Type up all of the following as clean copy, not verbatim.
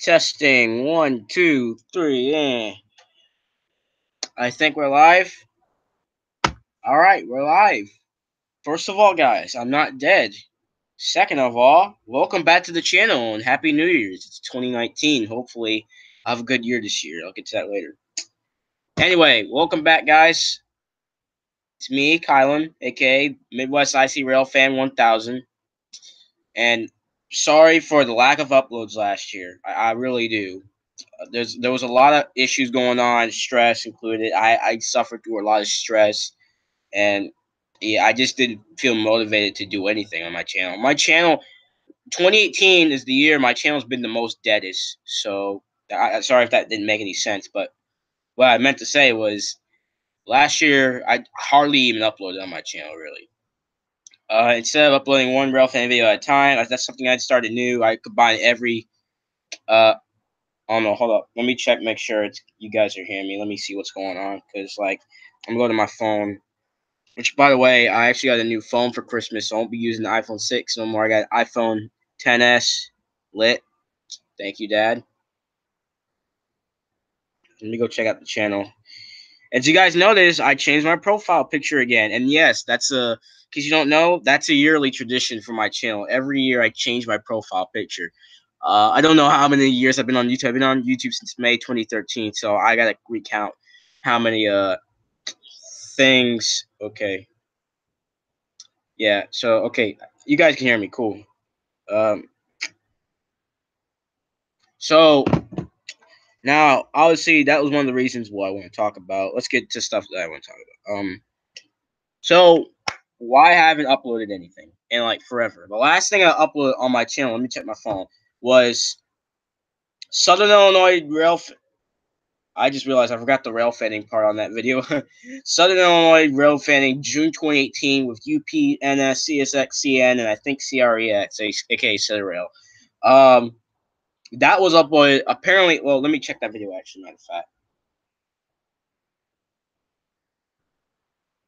Testing. One, two, three. I think we're live. All right, we're live. First of all, guys, I'm not dead. Second of all, welcome back to the channel and Happy New Year's. It's 2019. Hopefully, I have a good year this year. I'll get to that later. Anyway, welcome back, guys. It's me, Kylan, aka Midwest IC Rail Fan 1000. And sorry for the lack of uploads last year. I really do. There was a lot of issues going on, stress included. I suffered through a lot of stress, and yeah, I just didn't feel motivated to do anything on my channel. My channel, 2018 is the year my channel's been the most deadest. So sorry if that didn't make any sense, but what I meant to say was last year I hardly even uploaded on my channel really. Instead of uploading one rail fan video at a time, that's something I started new. I combined every oh no, hold up. Let me check, make sure it's you guys are hearing me. Let me see what's going on, cause like I'm going to my phone. Which, by the way, I actually got a new phone for Christmas, so I won't be using the iPhone 6 no more. I got iPhone 10s lit. Thank you, Dad. Let me go check out the channel. As you guys notice, I changed my profile picture again, and yes, that's a. Cause you don't know, that's a yearly tradition for my channel. Every year I change my profile picture. I don't know how many years I've been on YouTube. I've been on YouTube since May 2013, so I gotta recount how many things. Okay, yeah. So okay, you guys can hear me. Cool. Um, so now obviously that was one of the reasons why I want to talk about. Let's get to stuff that I want to talk about. So why I haven't uploaded anything in like forever? The last thing I uploaded on my channel, let me check my phone, was Southern Illinois rail. I just realized I forgot the rail fanning part on that video. Southern Illinois rail fanning June 2018 with UPNS, CSX, CN, and I think CREX, aka Southern Rail. That was uploaded apparently. Well, let me check that video actually. Matter of fact.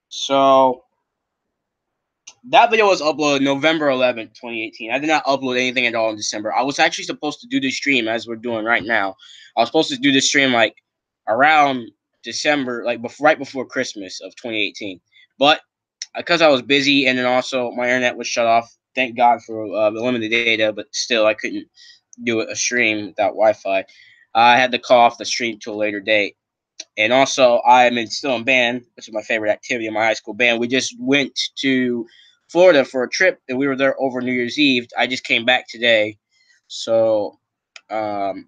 So that video was uploaded November 11th, 2018. I did not upload anything at all in December. I was actually supposed to do this stream as we're doing right now. I was supposed to do this stream like around December, like right before Christmas of 2018. But because I was busy and then also my internet was shut off, thank God for the limited data, but still I couldn't do a stream without Wi-Fi. I had to call off the stream to a later date. And also, still in band, which is my favorite activity in my high school band. We just went to Florida for a trip, and we were there over New Year's Eve. I just came back today, so I'm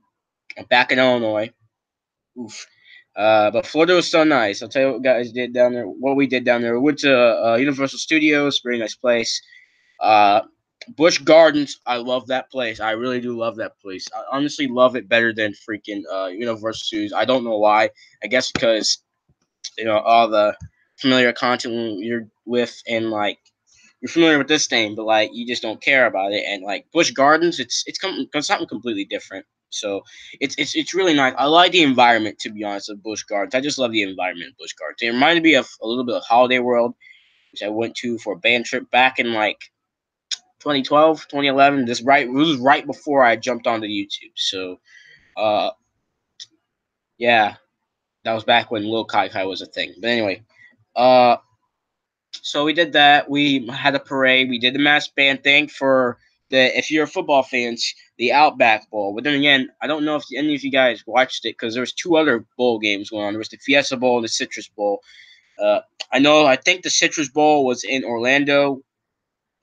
back in Illinois. Oof. But Florida was so nice. I'll tell you what guys did down there. What we did down there. We went to Universal Studios, very nice place. Uh, Busch Gardens, I love that place. I really do love that place. I honestly love it better than freaking Universal Studios. I don't know why. I guess because all the familiar content you're with, and like you're familiar with this thing, but like you just don't care about it. And like Busch Gardens, it's something completely different. So it's really nice. I like the environment, to be honest, of Busch Gardens. I just love the environment of Busch Gardens. It reminded me of a little bit of Holiday World, which I went to for a band trip back in like 2012, 2011. It was right before I jumped onto YouTube. So uh yeah, that was back when Lil Kai Kai was a thing. But anyway, uh so we did that. We had a parade. We did the mass band thing for if you're football fans, the Outback Bowl. But then again, I don't know if any of you guys watched it because there was two other bowl games going on. There was the Fiesta Bowl and the Citrus Bowl. Uh, I think the Citrus Bowl was in Orlando,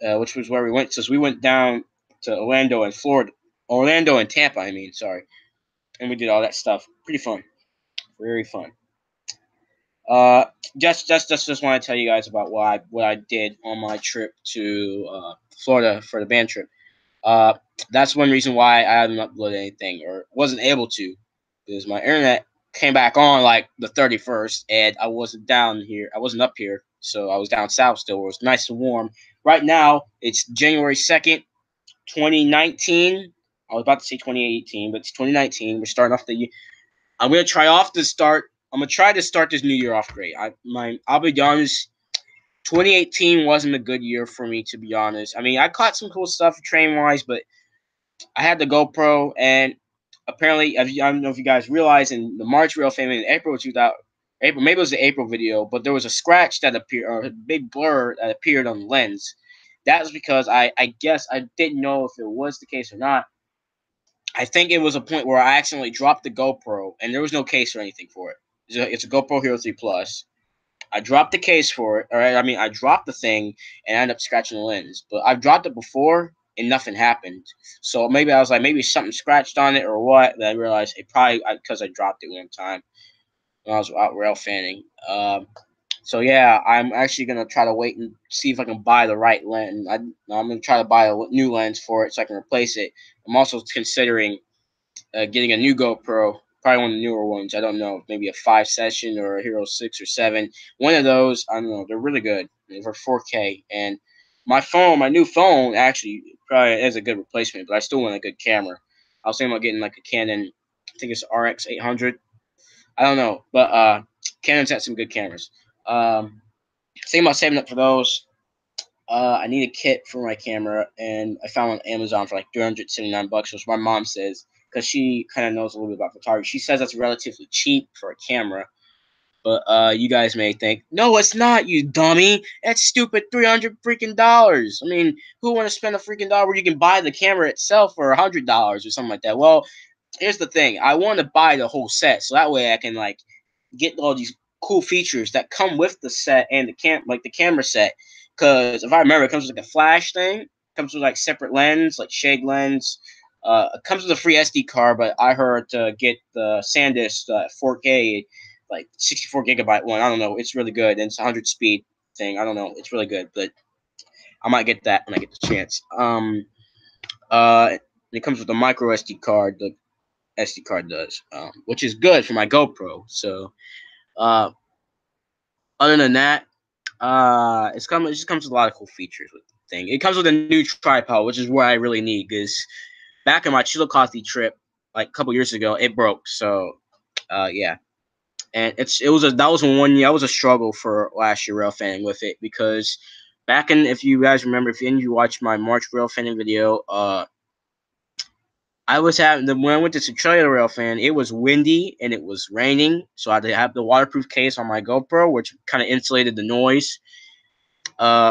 which was where we went. So we went down to Orlando and Florida, Orlando and Tampa. I mean, sorry, and we did all that stuff. Pretty fun, very fun. Uh, just want to tell you guys about what I did on my trip to Florida for the band trip. Uh, that's one reason why I haven't uploaded anything or wasn't able to, because my internet came back on like the 31st, and I wasn't down here. I wasn't up here, so I was down south still, where it was nice and warm. Right now, it's January 2nd, 2019. I was about to say 2018, but it's 2019. We're starting off the year. I'm gonna try off to start. I'm gonna try to start this new year off great. I'll be honest. 2018 wasn't a good year for me, to be honest. I mean, I caught some cool stuff train wise, but I had the GoPro, and apparently, I don't know if you guys realize, in the March real fame in April 2000, April, maybe it was the April video, but there was a scratch that appeared, or a big blur that appeared on the lens. That was because I guess I didn't know if it was the case or not. I think it was a point where I accidentally dropped the GoPro, and there was no case or anything for it. It's a GoPro Hero 3 Plus. I dropped the case for it, or I mean, I dropped the thing and I ended up scratching the lens. But I've dropped it before and nothing happened. So maybe I was like, maybe something scratched on it or what. Then I realized it probably because I dropped it one time when I was out rail fanning. So yeah, I'm actually gonna try to wait and see if I can buy the right lens. I'm gonna try to buy a new lens for it so I can replace it. I'm also considering getting a new GoPro, probably one of the newer ones. I don't know, maybe a 5 session or a Hero 6 or 7. One of those, I don't know. They're really good. They're 4K. And my new phone, actually probably is a good replacement, but I still want a good camera. I was thinking about getting like a Canon, I think it's RX 800. I don't know, but Canon's got some good cameras. Thinking about saving up for those. I need a kit for my camera, and I found one on Amazon for like $379, which my mom says, because she kind of knows a little bit about photography. She says that's relatively cheap for a camera, but you guys may think, no, it's not, you dummy. That's stupid, $300 freaking. I mean, who want to spend a freaking dollar where you can buy the camera itself for $100 or something like that? Well, here's the thing. I want to buy the whole set, so that way I can like get all these cool features that come with the set and the camera set. Because if I remember, it comes with like a flash thing. It comes with like separate lens, like shade lens. It comes with a free SD card, but I heard to get the SanDisk 4K, like 64 gigabyte one. I don't know. It's really good, and it's 100 speed thing. I don't know. It's really good, but I might get that when I get the chance. It comes with a micro SD card. The SD card does, which is good for my GoPro. So, uh, other than that, it just comes with a lot of cool features with the thing. It comes with a new tripod, which is what I really need, because back in my Chillicothe trip, like a couple years ago, it broke. So, yeah, and that was 1 year. That was a struggle for last year rail fanning with it, because back in, if you guys remember, if any of you watched my March rail fanning video, I was having when I went to Centralia Rail Fan, it was windy and it was raining, so I had to have the waterproof case on my GoPro, which kind of insulated the noise,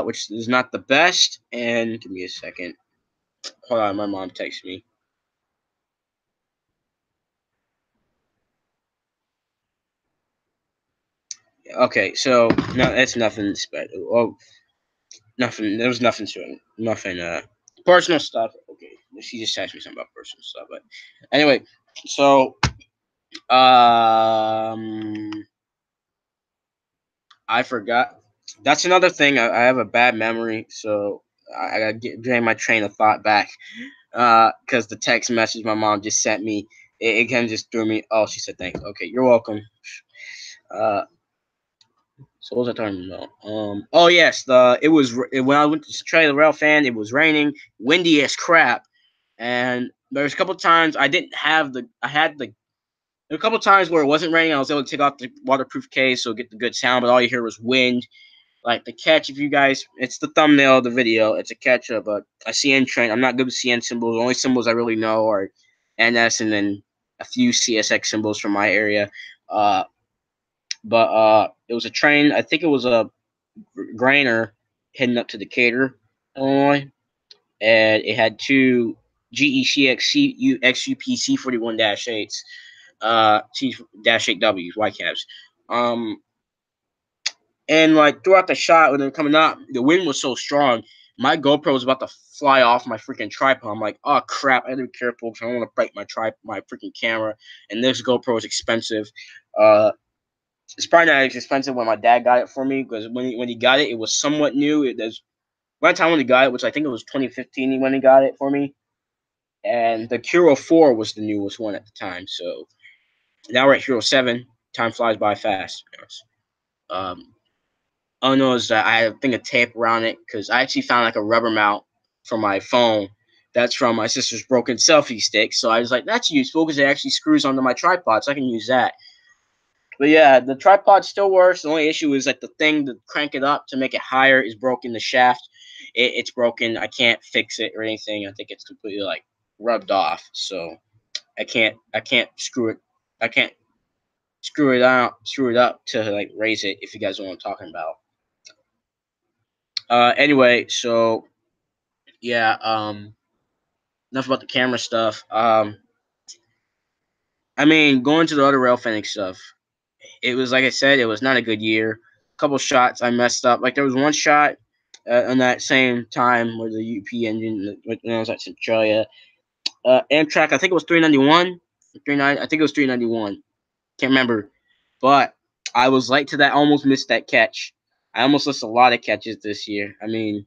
which is not the best. And give me a second. Hold on, my mom texted me. Okay, so no, that's nothing special. Oh, nothing. There was nothing to it. Nothing. Personal stuff. Okay, she just texted me something about personal stuff. But anyway, so I forgot. That's another thing. I have a bad memory, so I gotta drain my train of thought back. Because the text message my mom just sent me, it kind of just threw me. Oh, she said thanks. Okay, you're welcome. Uh, so what was I talking about? Oh yes, it was when I went to try the rail fan. It was raining, windy as crap, and there was a couple times I didn't have the. I had the. There were a couple times where it wasn't raining. I was able to take off the waterproof case so get the good sound, but all you hear was wind. Like the catch, if you guys, it's the thumbnail of the video. It's a catch of a CN train. I'm not good with CN symbols. The only symbols I really know are NS and then a few CSX symbols from my area. But it was a train. I think it was a grainer heading up to Decatur, Illinois, and it had two GECX XUP C41-8s, C-8Ws, white caps. And like throughout the shot when they're coming up, the wind was so strong. My GoPro was about to fly off my freaking tripod. I'm like, oh crap! I had to be careful because I don't want to break my freaking camera. And this GoPro is expensive. It's probably not as expensive when my dad got it for me, because when he got it, it was somewhat new. There's one time when he got it, which I think it was 2015 when he got it for me, and the Hero 4 was the newest one at the time. So now we're at Hero 7. Time flies by fast. Um, Oh no, is that I had a thing of tape around it, because I actually found like a rubber mount for my phone. That's from my sister's broken selfie stick. So I was like, that's useful because it actually screws onto my tripod, so I can use that. But yeah, the tripod still works. The only issue is like the thing to crank it up to make it higher is broken. The shaft, it's broken. I can't fix it or anything. I think it's completely like rubbed off. So I can't screw it. I can't screw it up to like raise it. If you guys know what I'm talking about. Anyway, so yeah. Enough about the camera stuff. I mean, going to the other rail fanning stuff. It was like I said, it was not a good year. A couple shots I messed up. Like there was one shot on that same time where the UP engine when I was at Centralia. Amtrak, I think it was 391. 39. I think it was 391. Can't remember, but I was late to that. Almost missed that catch. I almost missed a lot of catches this year. I mean,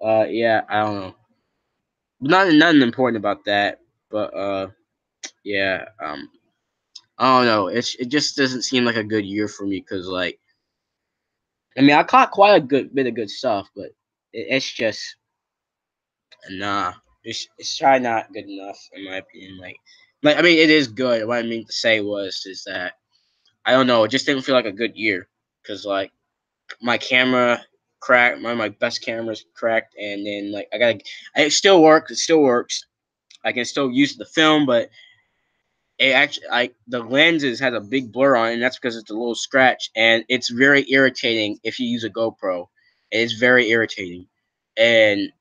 yeah, I don't know. Nothing important about that, but yeah, I don't know. It just doesn't seem like a good year for me because like I mean I caught quite a good bit of good stuff, but it's just nah. It's try not good enough in my opinion. Like I mean it is good. What I mean to say is that I don't know. It just didn't feel like a good year because like my camera cracked. My best camera's cracked, and then like it still works. It still works. I can still use the film, but it actually the lenses had a big blur on it, and that's because it's a little scratch, and it's very irritating if you use a GoPro. It's very irritating, and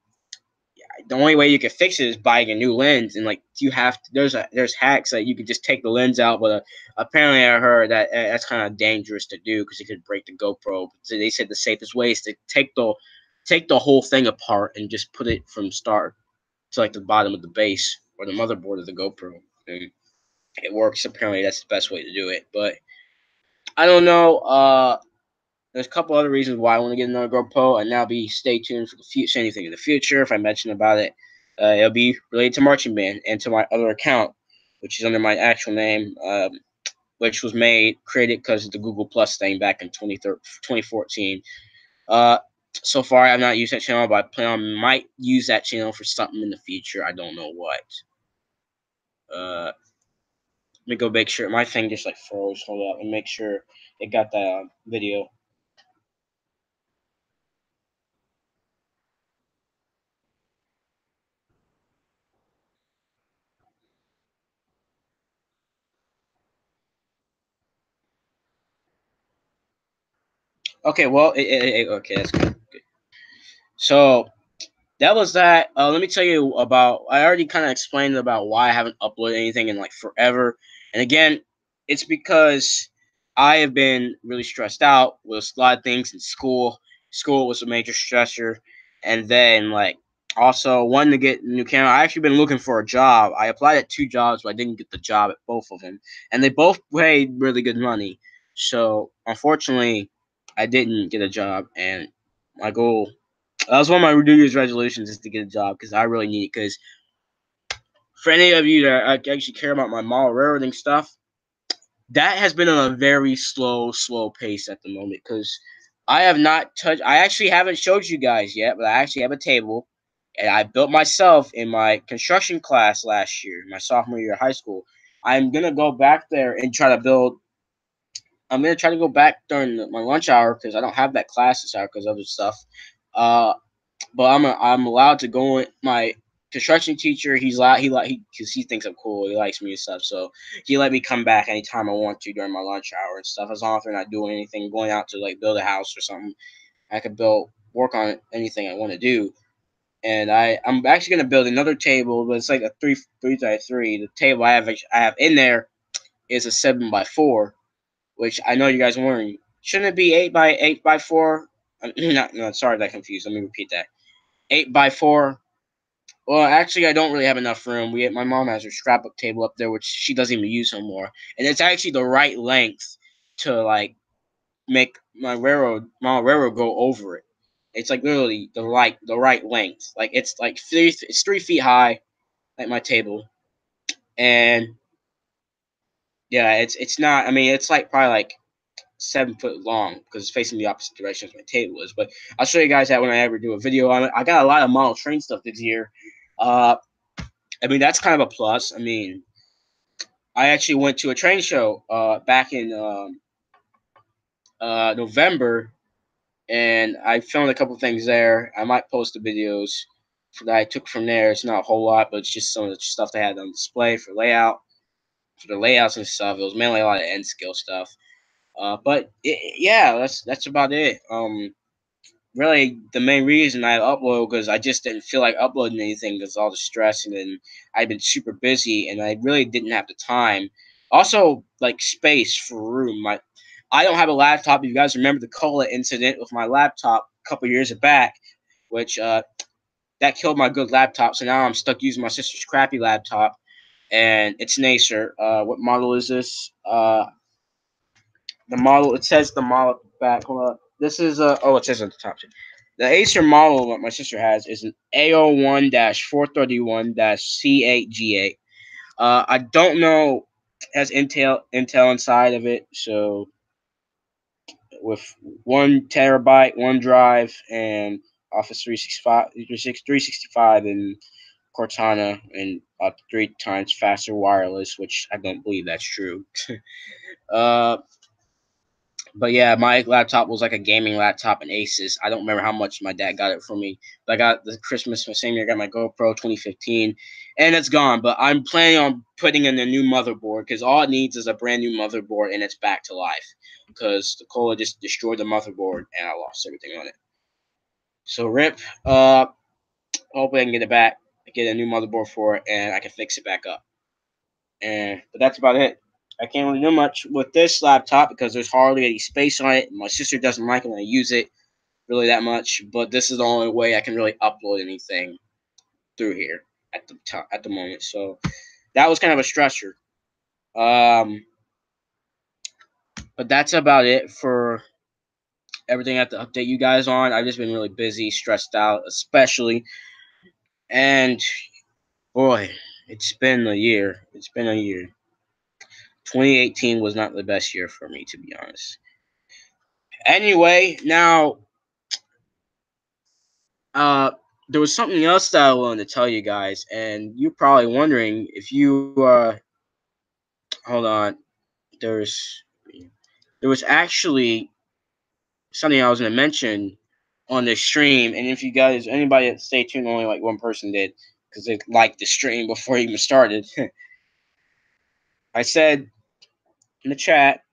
the only way you can fix it is buying a new lens. And like you have to, there's hacks that you could just take the lens out, but apparently I heard that that's kind of dangerous to do because it could break the GoPro. So they said the safest way is to take the whole thing apart and just put it from start to like the bottom of the base or the motherboard of the GoPro. And it works. Apparently, that's the best way to do it. But I don't know. There's a couple other reasons why I want to get another GoPro, and now be stay tuned for the future. Anything in the future, if I mention about it, it'll be related to marching band and to my other account, which is under my actual name, which was created because of the Google Plus thing back in 2014. Uh, so far, I've not used that channel, but I plan on might use that channel for something in the future. I don't know what. Let me go make sure my thing just like froze. Hold up and make sure it got that video. Okay, well, okay, that's good. So that was that. Let me tell you about. I already kind of explained about why I haven't uploaded anything in like forever. And again, it's because I have been really stressed out with a lot of things in school. School was a major stressor, and then like also wanting to get a new camera. I actually been looking for a job. I applied at 2 jobs, but I didn't get the job at both of them, and they both paid really good money. So unfortunately, I didn't get a job, and my goal that was one of my New Year's resolutions is to get a job because I really need it. Because for any of you that actually care about my mall railroading stuff, that has been on a very slow pace at the moment. Because I have not touched. I actually haven't showed you guys yet, but I actually have a table, and I built myself in my construction class last year, my sophomore year of high school. I'm gonna go back there and try to build. I'm gonna try to go back during my lunch hour because I don't have that class this hour because of other stuff. Uh, but I'm allowed to go in. My construction teacher, he's allowed, because he thinks I'm cool, he likes me and stuff, so he let me come back anytime I want to during my lunch hour and stuff, as long as they're not doing anything, going out to like build a house or something. I could work on anything I want to do. And I'm actually gonna build another table, but it's like a three by three. The table I have in there is a 7x4, which I know you guys are wondering, shouldn't it be 8x4? Not, no, sorry that confused. Let me repeat that. 8x4. Well, actually, I don't really have enough room. My mom has her scrapbook table up there, which she doesn't even use anymore, and it's actually the right length to like make my railroad go over it. It's like literally the right length. Like it's 3 feet high, like my table, and yeah, it's not. I mean, it's like probably like 7 foot long because it's facing the opposite direction as my table is. But I'll show you guys that when I ever do a video on it. I got a lot of model train stuff this year. I mean, that's kind of a plus. I mean, I actually went to a train show back in November, and I filmed a couple things there. I might post the videos. that I took from there. It's not a whole lot, but it's just some of the stuff they had on display for the layouts and stuff. It was mainly a lot of end skill stuff. Yeah, that's about it. Really, the main reason I upload because I just didn't feel like uploading anything because all the stress, and then I've been super busy and I really didn't have the time. Also, like space for room. I don't have a laptop. You guys remember the cola incident with my laptop a couple years back, which that killed my good laptop. So now I'm stuck using my sister's crappy laptop, and it's an Acer. What model is this? The model. It says the model back. Hold on. This is oh, it says at the top too. The Acer model that my sister has is an A01-431-C8G8. I don't know. It has Intel inside of it, so with 1 terabyte, one drive, and Office 365 and Cortana, and 3 times faster wireless, which I don't believe that's true. uh, But yeah, my laptop was like a gaming laptop, an Asus. I don't remember how much my dad got it for me. But I got the Christmas the same year. I got my GoPro 2015, and it's gone. But I'm planning on putting in a new motherboard because all it needs is a brand new motherboard, and it's back to life. Because the cola just destroyed the motherboard, and I lost everything on it. So rip. Hopefully I can get it back, get a new motherboard for it, and I can fix it back up. But that's about it. I can't really do much with this laptop because there's hardly any space on it. My sister doesn't like it when I use it really that much, but this is the only way I can really upload anything through here at the moment. So that was kind of a stressor. Um, but that's about it for everything I have to update you guys on. I've just been really busy, stressed out, especially, and boy, it's been a year. It's been a year. 2018 was not the best year for me, to be honest. Anyway, now uh there was something else that I wanted to tell you guys, and you're probably wondering if you hold on. There's there was actually something I was gonna mention on the stream, and if you guys anybody that stay tuned, only like one person did because they liked the stream before it even started. I said in the chat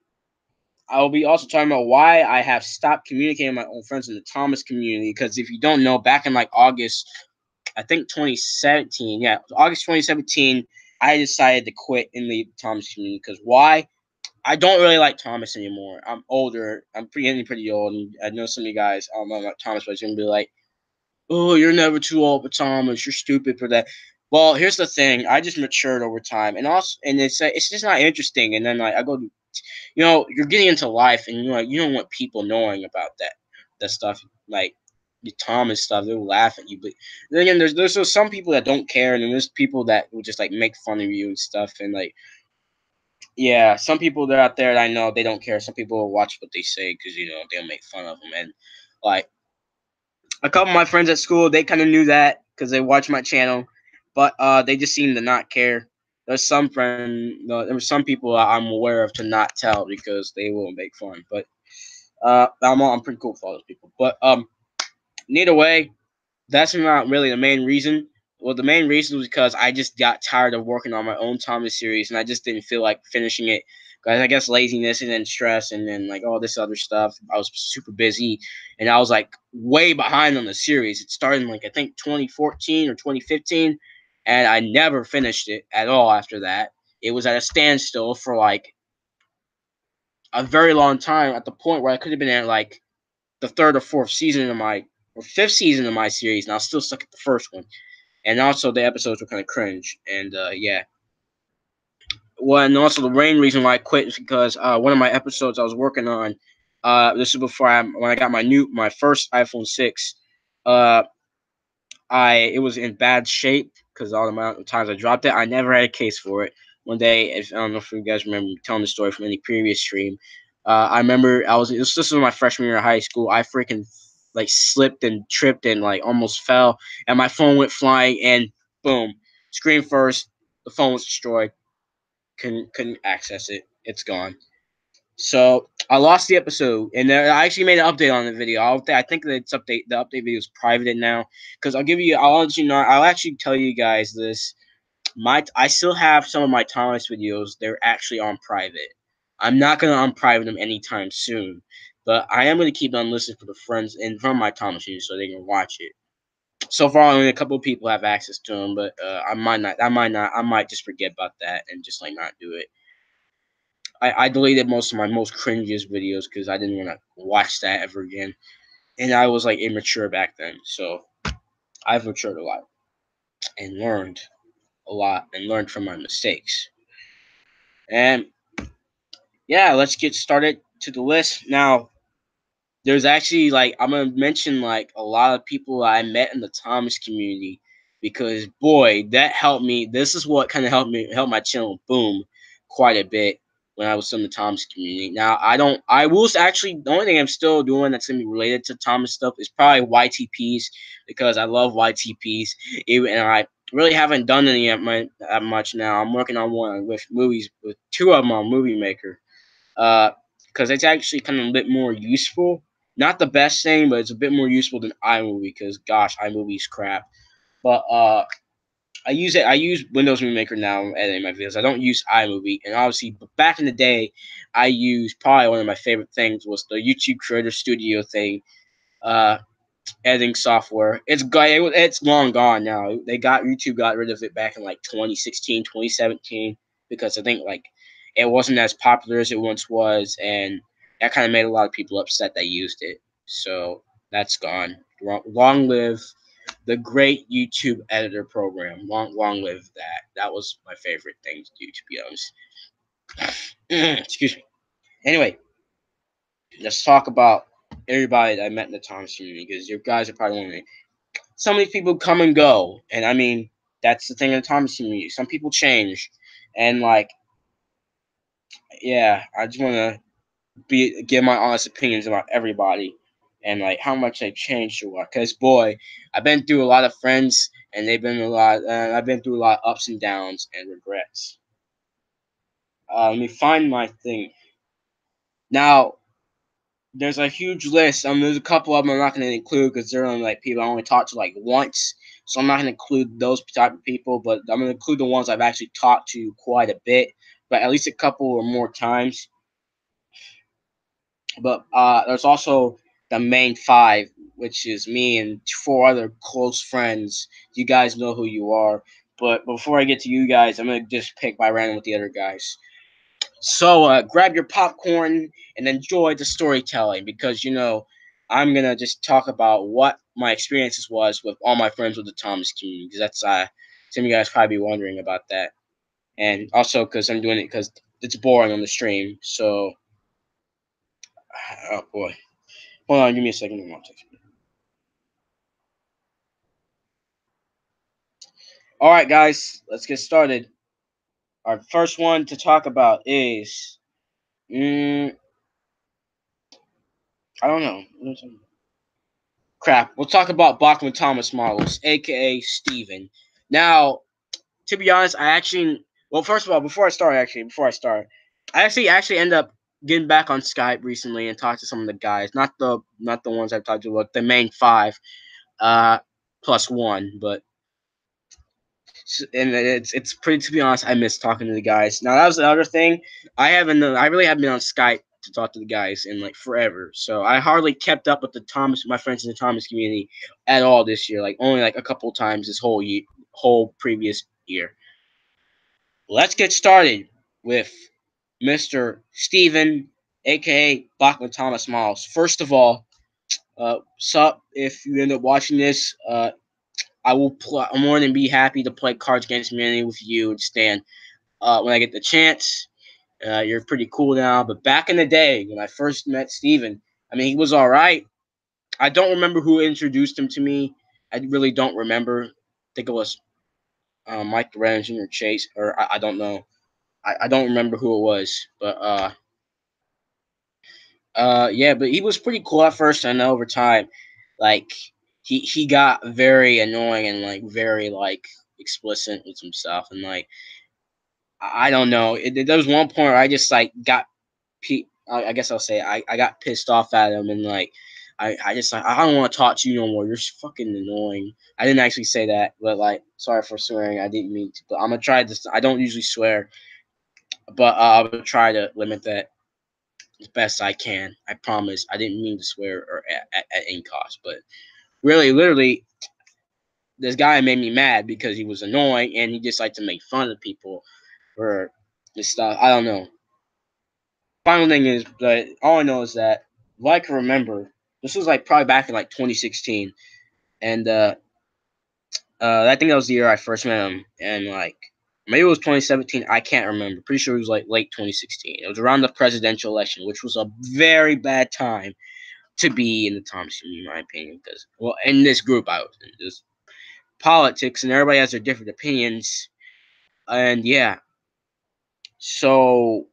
I will be also talking about why I have stopped communicating with my own friends in the Thomas community. Because if you don't know, back in like August, I think 2017, yeah, August 2017, I decided to quit and leave the Thomas community. Because why? I don't really like Thomas anymore. I'm older. I'm pretty old. And I know some of you guys, I don't know about Thomas, but it's going to be like, oh, you're never too old for Thomas. You're stupid for that. Well, here's the thing. I just matured over time. And also, and it's just not interesting. And then like I go to you're getting into life, and you don't want people knowing about that stuff, like the Thomas stuff. They'll laugh at you, but then again, there's some people that don't care, and then there's people that will just like make fun of you and stuff, and like yeah, some people that are out there that I know they don't care. Some people will watch what they say because they'll make fun of them, and like a couple of my friends at school, they kind of knew that because they watch my channel, but they just seem to not care. There were some people I'm aware of to not tell because they will make fun. But I'm pretty cool with all those people. But neither way, that's not really the main reason. Well, the main reason was because I just got tired of working on my own Thomas series, and I just didn't feel like finishing it. Because I guess laziness and then stress and then like all this other stuff. I was super busy, and I was like way behind on the series. It started in like I think 2014 or 2015, and I never finished it at all after that. It was at a standstill for like a very long time, at the point where I could have been at like the third or fourth season of my or fifth season of my series, and I was still stuck at the first one. And also the episodes were kind of cringe. And yeah, well, and also the main reason why I quit is because one of my episodes I was working on. This is before when I got my first iPhone 6. Uh, it was in bad shape because all the amount of times I dropped it. I never had a case for it. One day, I don't know if you guys remember telling the story from any previous stream. I remember this was my freshman year of high school. I freaking like slipped and tripped and like almost fell, and my phone went flying, and boom, screen first, the phone was destroyed. Couldn't access it. It's gone. So I lost the episode, and I actually made an update on the video. I think that the update video is private now, because I'll let you know. I'll actually tell you guys this. I still have some of my Thomas videos. They're actually on private. I'm not gonna unprivate them anytime soon, but I am gonna keep them listed for the friends and from my Thomas videos so they can watch it. So far, only a couple of people have access to them, but I might not. I might just forget about that and just like not do it. I deleted most of my most cringiest videos because I didn't want to watch that ever again, and I was like immature back then. So I've matured a lot and learned a lot and learned from my mistakes. And yeah, let's get started to the list now. There's actually like I'm gonna mention like a lot of people I met in the Thomas community because boy, that helped me. This is what kind of help my channel boom quite a bit when I was in the Thomas community. Now I will actually the only thing I'm still doing that's gonna be related to Thomas stuff is probably YTPs because I love YTPs. And I really haven't done any that much now. I'm working on one with movies with two of them on Movie Maker. Because it's actually kind of a bit more useful. Not the best thing, but it's a bit more useful than iMovie. Because gosh, iMovie's crap. But I use it. I use Windows Movie Maker now editing my videos. I don't use iMovie, and obviously, but back in the day, I used probably one of my favorite things was the YouTube Creator Studio thing. Uh, Editing software. It's long gone now. YouTube got rid of it back in like 2016, 2017 because I think like it wasn't as popular as it once was, and that kind of made a lot of people upset that used it. So that's gone. Long live the great YouTube editor program. Long live that. That was my favorite thing to do, to be honest. Excuse me. Anyway, let's talk about everybody that I met in the Thomas community because you guys are probably wondering so many people come and go, and I mean that's the thing in the Thomas community. Some people change, and like, yeah, I just want to give my honest opinions about everybody, and like how much they changed or what. Cause boy, I've been through a lot of friends, and they've been a lot. I've been through a lot of ups and downs and regrets. Let me find my thing now. There's a huge list. There's a couple of them I'm not going to include because they're only like people I only talked to like once. So I'm not going to include those type of people, but I'm going to include the ones I've actually talked to quite a bit, but at least a couple or more times. But there's also the main five, which is me and four other close friends. You guys know who you are. But before I get to you guys, I'm going to just pick by random with the other guys. So grab your popcorn and enjoy the storytelling because I'm gonna just talk about what my experiences was with all my friends with the Thomas community because that's some of you guys probably be wondering about that, and also because I'm doing it because it's boring on the stream. So oh boy, hold on, give me a second. All right, guys, let's get started. Our first one to talk about is I don't know. Crap. We'll talk about Bachman Thomas models, aka Steven. Now, to be honest, first of all, before I start, I actually end up getting back on Skype recently and talked to some of the guys, not the ones I've talked to, but the main five, plus one, but and it's pretty. To be honest, I miss talking to the guys. Now that was another thing. I really haven't been on Skype to talk to the guys in like forever. So I hardly kept up with my friends in the Thomas community at all this year. Like only like a couple times this whole previous year. Let's get started with Mr. Steven, aka Bachman Thomas Miles. First of all, sup if you end up watching this. I'm more than be happy to play Cards Against Humanity with you and Stan when I get the chance. You're pretty cool now, but back in the day when I first met Steven, I mean, he was all right. I don't remember who introduced him to me. I really don't remember. I think it was Mike the Red Jr. Chase, or I don't know. I don't remember who it was, but yeah, but he was pretty cool at first, and over time, like he got very annoying and like very like explicit with himself, and like I don't know. There was one point where I just like I guess I'll say I got pissed off at him, and like I just like, I don't want to talk to you no more. You're fucking annoying. I didn't actually say that, but like, sorry for swearing. I didn't mean to, but I'm gonna try this. I don't usually swear, but I'm gonna try to limit that as best I can. I promise. I didn't mean to swear or at any cost, but really, literally, this guy made me mad because he was annoying and he just liked to make fun of people for this stuff. I don't know. Final thing is that all I know is that, like, I can remember, this was like probably back in like 2016, and I think that was the year I first met him, and like maybe it was 2017. I can't remember. Pretty sure it was like late 2016. It was around the presidential election, which was a very bad time to be in the Thomas community, in my opinion. Because, well, in this group I was in, there's politics, and everybody has their different opinions, and yeah. So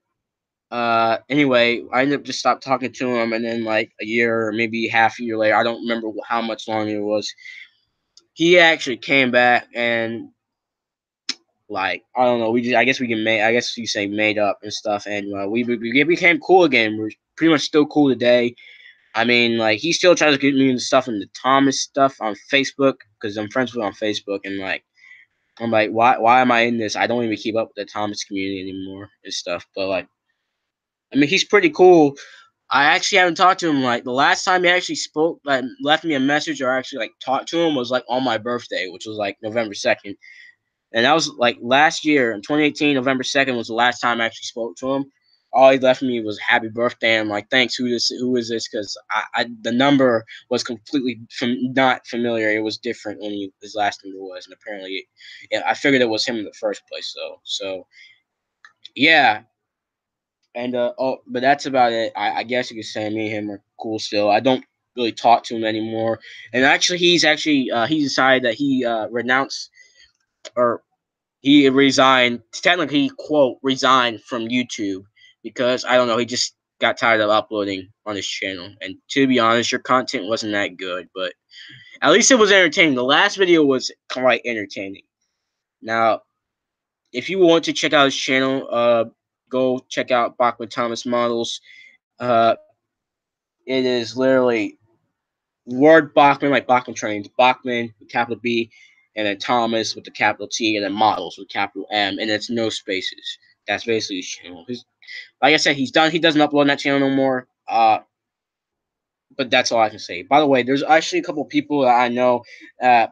anyway, I ended up just stopped talking to him, and then like a year or maybe half a year later, I don't remember how much longer it was. He actually came back and like I don't know, we just I guess we can make I guess you say made up and stuff, and we became cool again. We're pretty much still cool today. I mean, like he still tries to get me into stuff in the Thomas stuff on Facebook because I'm friends with him on Facebook, and like I'm like, why am I in this? I don't even keep up with the Thomas community anymore and stuff. But like, I mean, he's pretty cool. I actually haven't talked to him. Like the last time he actually spoke, like left me a message or actually like talked to him was like on my birthday, which was like November 2nd. And that was like last year in 2018, November 2nd was the last time I actually spoke to him. All he left me was happy birthday. I'm like, thanks. Who is this? Because the number was completely not familiar. It was different when his last number was, and apparently, yeah, I figured it was him in the first place. So yeah. And but that's about it. I guess you could say me and him are cool still. I don't really talk to him anymore. And actually, he decided that he renounced or he resigned. Technically, he, quote, resigned from YouTube because I don't know. He just got tired of uploading on his channel. And to be honest, your content wasn't that good, but at least it was entertaining. The last video was quite entertaining. Now, if you want to check out his channel, go check out Bachman Thomas Models. Uh, it is literally word Bachman, like Bachman trains. Bachman with capital B, and then Thomas with the capital T, and then Models with capital M, and it's no spaces. That's basically his channel. Like I said, he's done. He doesn't upload on that channel no more. But that's all I can say. By the way, there's actually a couple people that I know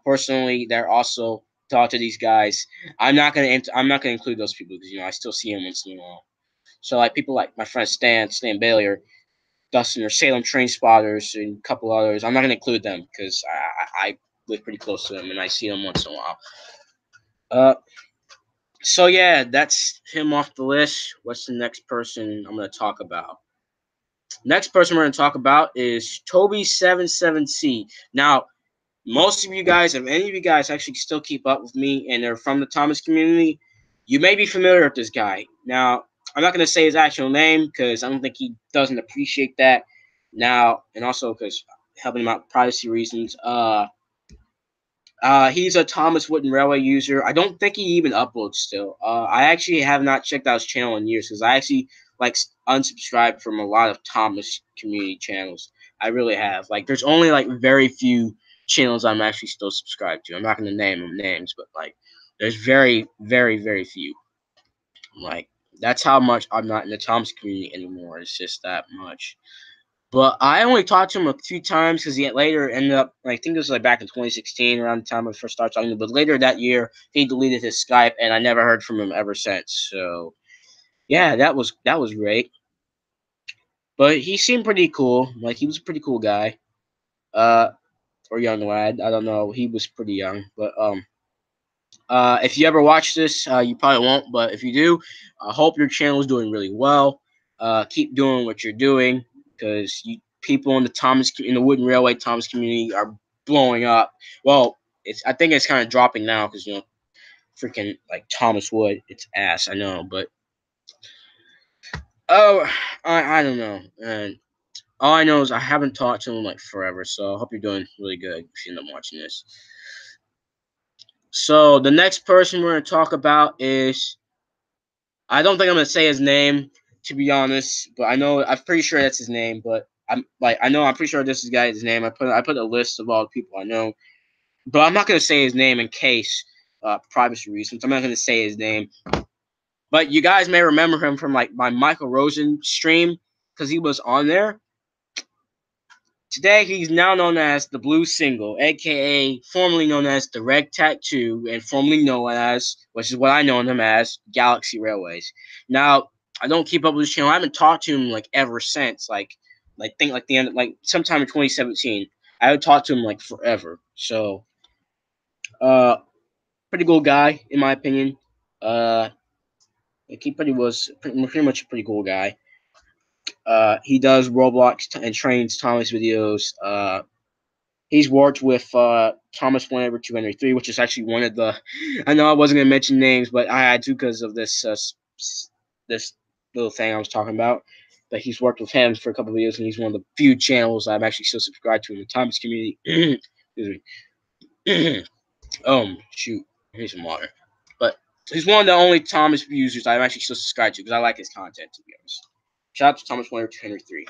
personally that are also talk to these guys. I'm not gonna include those people because I still see them once in a while. So like people like my friend Stan Bailey, or Dustin, or Salem Train Spotters, and a couple others. I'm not gonna include them because I live pretty close to them and I see them once in a while. So yeah, that's him off the list. What's the next person I'm gonna talk about? Next person we're gonna talk about is Toby77C. Now, most of you guys, if any of you guys actually still keep up with me and are from the Thomas community, you may be familiar with this guy. Now, I'm not going to say his actual name because I don't think he doesn't appreciate that now, and also because helping him out with privacy reasons. He's a Thomas Wooden Railway user. I don't think he even uploads still. I actually have not checked out his channel in years because I actually like unsubscribed from a lot of Thomas community channels. I really have. Like, there's only like very few channels I'm actually still subscribed to. I'm not gonna name them names, but like, there's very, very, very few. Like, that's how much I'm not in the Thomas community anymore. It's just that much. But I only talked to him a few times because he later ended up, I think it was like back in 2016, around the time I first started talking to him. But later that year, he deleted his Skype, and I never heard from him ever since. So yeah, that was great. But he seemed pretty cool. Like, he was a pretty cool guy. Uh, or young lad. I don't know. He was pretty young. But if you ever watch this, you probably won't. But if you do, I hope your channel is doing really well. Keep doing what you're doing because people in the Wooden Railway Thomas community are blowing up. Well, I think it's kind of dropping now because freaking like Thomas Wood, it's ass. I know, but oh, I don't know. And all I know is I haven't talked to him like forever. So I hope you're doing really good if you end up watching this. So the next person we're gonna talk about is, I don't think I'm gonna say his name to be honest, but I'm pretty sure that's his name. But I'm pretty sure this is guy's name. I put a list of all the people I know, but I'm not gonna say his name in case privacy reasons. I'm not gonna say his name, but you guys may remember him from like my Michael Rosen stream because he was on there. Today, he's now known as the Blue Single, aka formerly known as the Red Tattoo, and formerly known as, which is what I know him as, Galaxy Railways. Now, I don't keep up with his channel. I haven't talked to him like ever since, think like the end, like sometime in 2017. I haven't talked to him like forever. So, uh, pretty cool guy in my opinion. Like he pretty much a pretty cool guy. He does Roblox and trains Thomas videos. He's worked with Thomas 1/203, which is actually one of the. I know I wasn't gonna mention names, but I had to because of this little thing I was talking about. But he's worked with him for a couple of years, and he's one of the few channels I'm actually still subscribed to in the Thomas community. Excuse me. Shoot, here's some water. But he's one of the only Thomas users I'm actually still subscribed to because I like his content. To be honest, shout out to Thomas 1/203.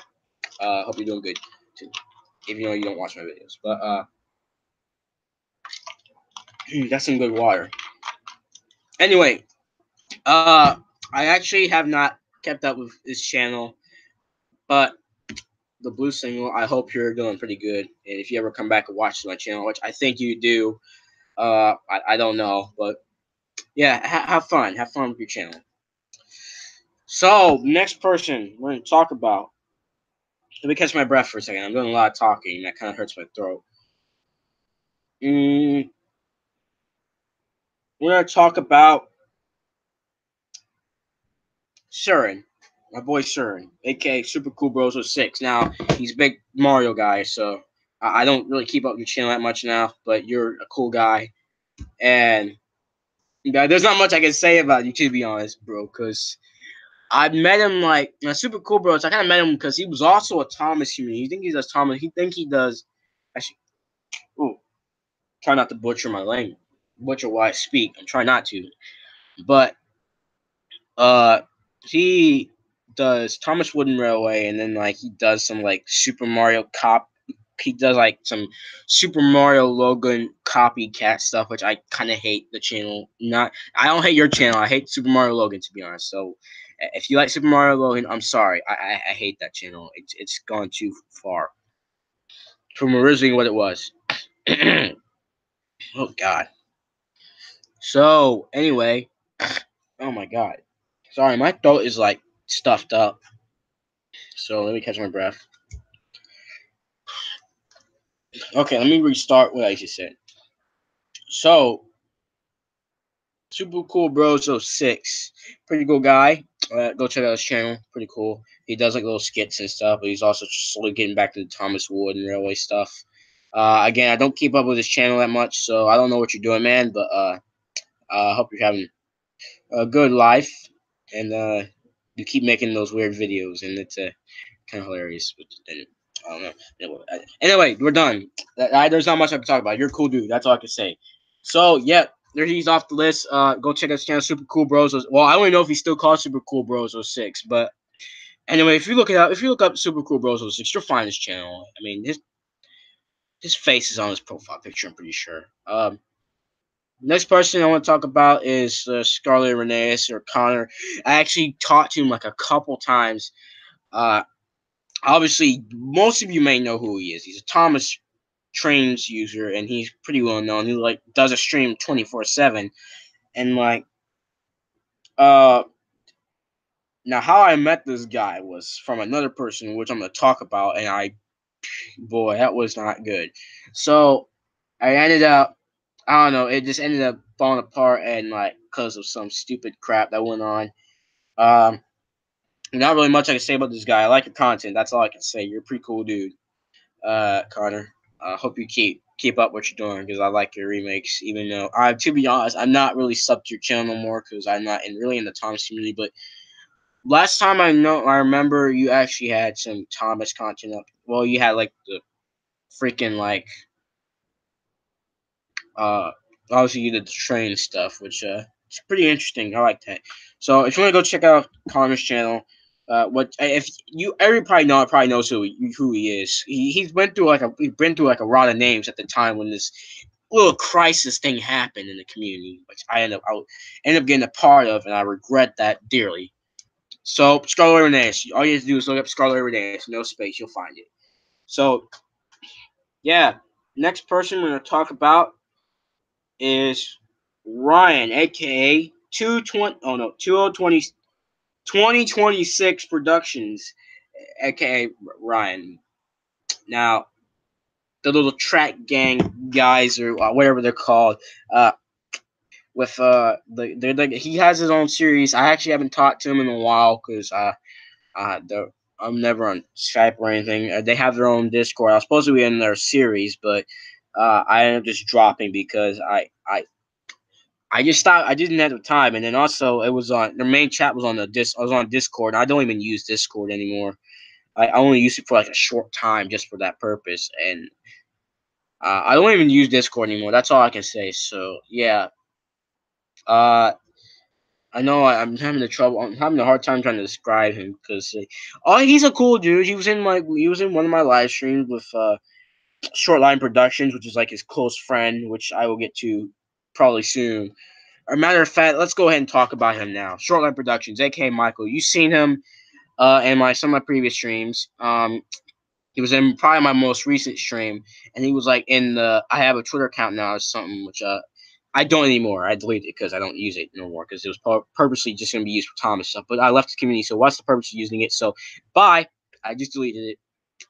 Hope you're doing good too, even though you don't watch my videos. But that's some good water. Anyway, I actually have not kept up with this channel, but the Blue Single, I hope you're doing pretty good. And if you ever come back and watch my channel, which I think you do, I don't know, but yeah, have fun. Have fun with your channel. So, next person we're going to talk about. Let me catch my breath for a second. I'm doing a lot of talking, and that kind of hurts my throat. We're going to talk about Surin, my boy Surin, aka Super Cool Bros 06. Now, he's a big Mario guy, so I don't really keep up with your channel that much now, but you're a cool guy. And there's not much I can say about you, to be honest, bro, because I met him like Super Cool Bros. I kind of met him because he was also a Thomas human. You think he does Thomas? He think he does. Actually, ooh, try not to butcher my language, butcher what I speak. I'm trying not to, but uh, he does Thomas Wooden Railway, and then like he does some like Super Mario cop. He does like some Super Mario Logan copycat stuff, which I kind of hate. The channel, not I don't hate your channel. I hate Super Mario Logan, to be honest. So if you like Super Mario Logan, I'm sorry. I hate that channel. It's gone too far from originally what it was. Oh God. So anyway, oh my God. Sorry, my throat is like stuffed up. So let me catch my breath. Okay, let me restart what I just said. So, Super Cool Bros 06. Pretty cool guy. Go check out his channel. Pretty cool. He does like little skits and stuff, but he's also slowly getting back to the Thomas Wood and Railway stuff. Again, I don't keep up with his channel that much, so I don't know what you're doing, man, but I hope you're having a good life, and you keep making those weird videos, and it's kind of hilarious. But I don't know. Anyway, we're done. There's not much I can talk about. You're a cool dude. That's all I can say. So, yeah, there he's off the list. Go check out his channel, Super Cool Bros. Well, I don't even know if he's still called Super Cool Bros 06, but anyway, if you look up Super Cool Bros 06, you'll find his channel. I mean, his face is on his profile picture. I'm pretty sure. Next person I want to talk about is Scarlett Reneus or Connor. I actually talked to him like a couple times. Obviously, most of you may know who he is. He's a Thomas Trains user, and he's pretty well known. He like does a stream 24/7, and like now how I met this guy was from another person, which I'm gonna talk about, and boy, that was not good. So I ended up, I don't know, it just ended up falling apart, and like because of some stupid crap that went on. Um, Not really much I can say about this guy. I like your content. That's all I can say. You're a pretty cool dude, Connor. I hope you keep up what you're doing because I like your remakes. Even though to be honest, I'm not really subbed to your channel no more because I'm not really in the Thomas community. But last time I remember you actually had some Thomas content up. Well, you had like the freaking like uh obviously you did the train stuff, which it's pretty interesting. I like that. So if you want to go check out Connor's channel, What if you everybody probably knows who he is. He's been through like a lot of names at the time when this little crisis thing happened in the community, which I ended up getting a part of, and I regret that dearly. So Scarlet Renaissance, all you have to do is look up Scarlet Renaissance, no space, you'll find it. So yeah, next person we're gonna talk about is Ryan, aka 2026 Productions, aka Ryan. Now, the little track gang guys or whatever they're called, with they're like he has his own series. I actually haven't talked to him in a while because I'm never on Skype or anything. They have their own Discord. I was supposed to be in their series, but I ended up just dropping because I just stopped. I didn't have the time, and then also it was on their main chat was on the I was on Discord. I don't even use Discord anymore. I only use it for like a short time just for that purpose, and I don't even use Discord anymore. That's all I can say. So yeah, uh, I know I'm having the trouble. I'm having a hard time trying to describe him because oh, he's a cool dude. He was in one of my live streams with Shortline Productions, which is like his close friend, which I will get to probably soon. As a matter of fact, let's go ahead and talk about him now. Shortline Productions, aka Michael. You've seen him in some of my previous streams. He was in probably my most recent stream, and he was like in the. I have a Twitter account now or something, which I don't anymore. I deleted it because I don't use it no more because it was purposely just going to be used for Thomas stuff. But I left the community, so what's the purpose of using it? So bye. I just deleted it,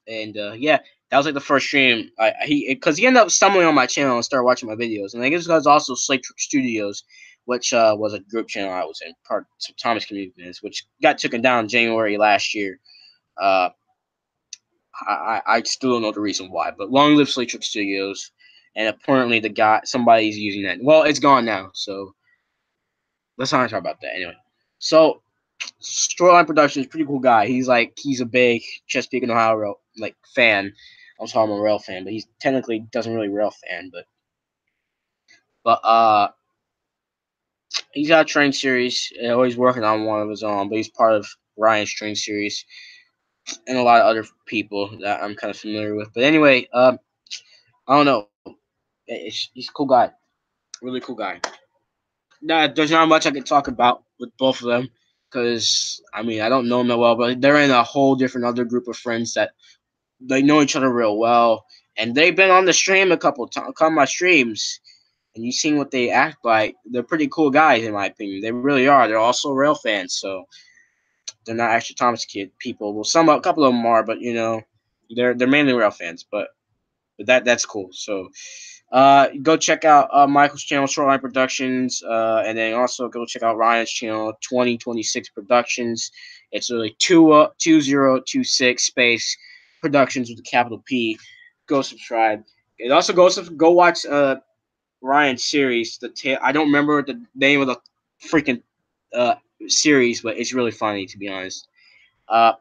and yeah, that was like the first stream. He ended up stumbling on my channel and started watching my videos, and I guess because also Slate Studios, which was a group channel I was in, part of Thomas Community, which got taken down January last year. Uh, I still don't know the reason why, but long live Slate Studios, and apparently somebody's using that. Well, it's gone now, so let's not talk about that anyway. So Storyline Productions, pretty cool guy. He's a big Chesapeake and Ohio fan. I'm sorry, I'm a rail fan, but he technically doesn't really rail fan, but he's got a train series. He's working on one of his own, but he's part of Ryan's train series and a lot of other people that I'm kind of familiar with. But anyway, I don't know. He's a cool guy, really cool guy. There's not much I can talk about with both of them because I mean I don't know them that well, but they're in a whole different other group of friends that they know each other real well, and they've been on the stream a couple of my streams, and you've seen what they act like. They're pretty cool guys in my opinion. They really are. They're also rail fans, so they're not actually Thomas Kid people. Well, a couple of them are, but they're mainly rail fans. But that's cool. So go check out Michael's channel, Shoreline Productions, and then also go check out Ryan's channel, 2026 Productions. It's really 2026 space Productions with a capital P. Go subscribe. And also go watch Ryan's series. I don't remember the name of the freaking uh, series, but it's really funny to be honest. Uh,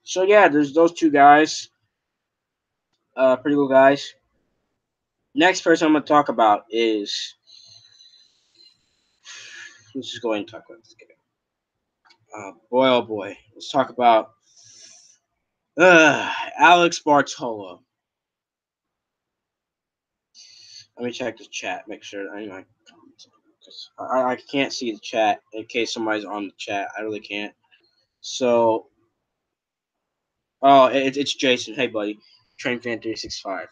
so yeah, there's those two guys. Pretty cool guys. Next person I'm gonna talk about is let's just go ahead and talk about this guy. Boy, oh boy, let's talk about Alex Bartolo. Let me check the chat, make sure I know I can't see the chat in case somebody's on the chat. I really can't. So, it's Jason. Hey, buddy, Train Fan 365.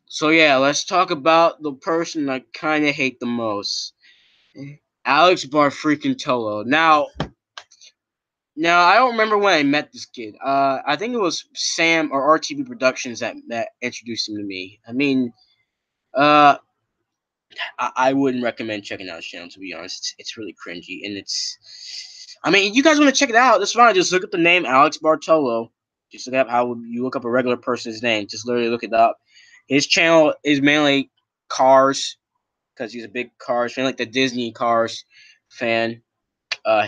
So yeah, let's talk about the person I kind of hate the most, Alex Bar freaking Tolo. Now I don't remember when I met this kid. I think it was Sam or RTV Productions that introduced him to me. I mean, uh, I wouldn't recommend checking out his channel to be honest. It's really cringy and it's. I mean, if you guys want to check it out, that's fine. Just look up the name Alex Bartolo. Just look up how you look up a regular person's name. Just literally look it up. His channel is mainly cars because he's a big cars fan, like the Disney cars fan.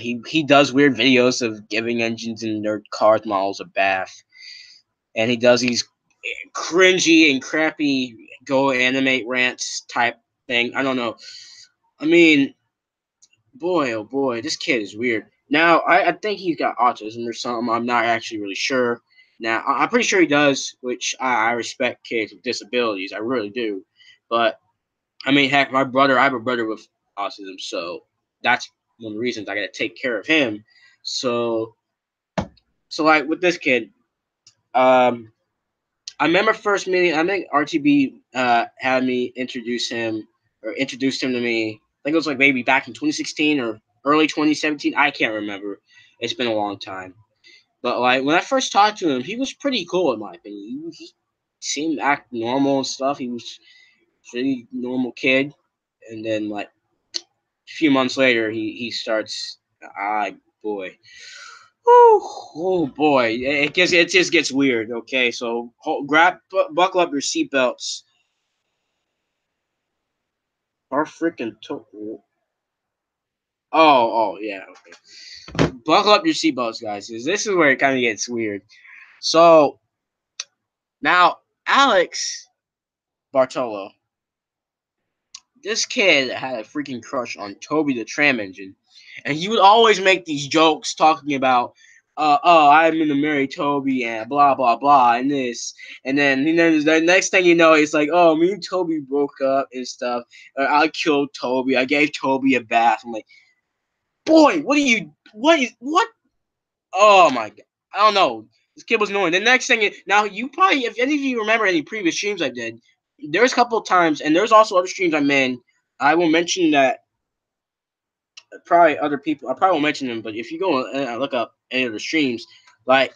He does weird videos of giving engines and their cars models a bath, and he does these cringy and crappy go animate rants type thing. I don't know. I mean, boy, oh boy, this kid is weird. Now, I think he's got autism or something. I'm not actually really sure. Now, I'm pretty sure he does, which I respect kids with disabilities. I really do. But, I mean, heck, I have a brother with autism, so that's one of the reasons I got to take care of him. So, like, with this kid, um, I remember first meeting, I think RTB had me introduced him to me. I think it was like maybe back in 2016 or early 2017. I can't remember. It's been a long time. But like when I first talked to him, he was pretty cool in my opinion. He seemed to act normal and stuff. He was a pretty normal kid. And then like a few months later, he starts. Ah, boy. Oh boy, it just gets weird. Okay, so buckle up your seatbelts. Our freaking oh yeah. Okay. Buckle up your seatbelts, guys, because this is where it kind of gets weird. So now Alex Bartolo, this kid had a freaking crush on Toby the Tram Engine, and he would always make these jokes talking about, oh, I'm gonna marry Toby and blah blah blah and this, and then the next thing you know, it's like, oh, me and Toby broke up and stuff. I killed Toby. I gave Toby a bath. I'm like, boy, what are you? What? Oh my god, I don't know. This kid was annoying. The next thing, now you probably, if any of you remember any previous streams I did, there's a couple of times, and there's also other streams I'm in. I will mention that probably other people. I probably won't mention them, but if you go and look up any of the streams, like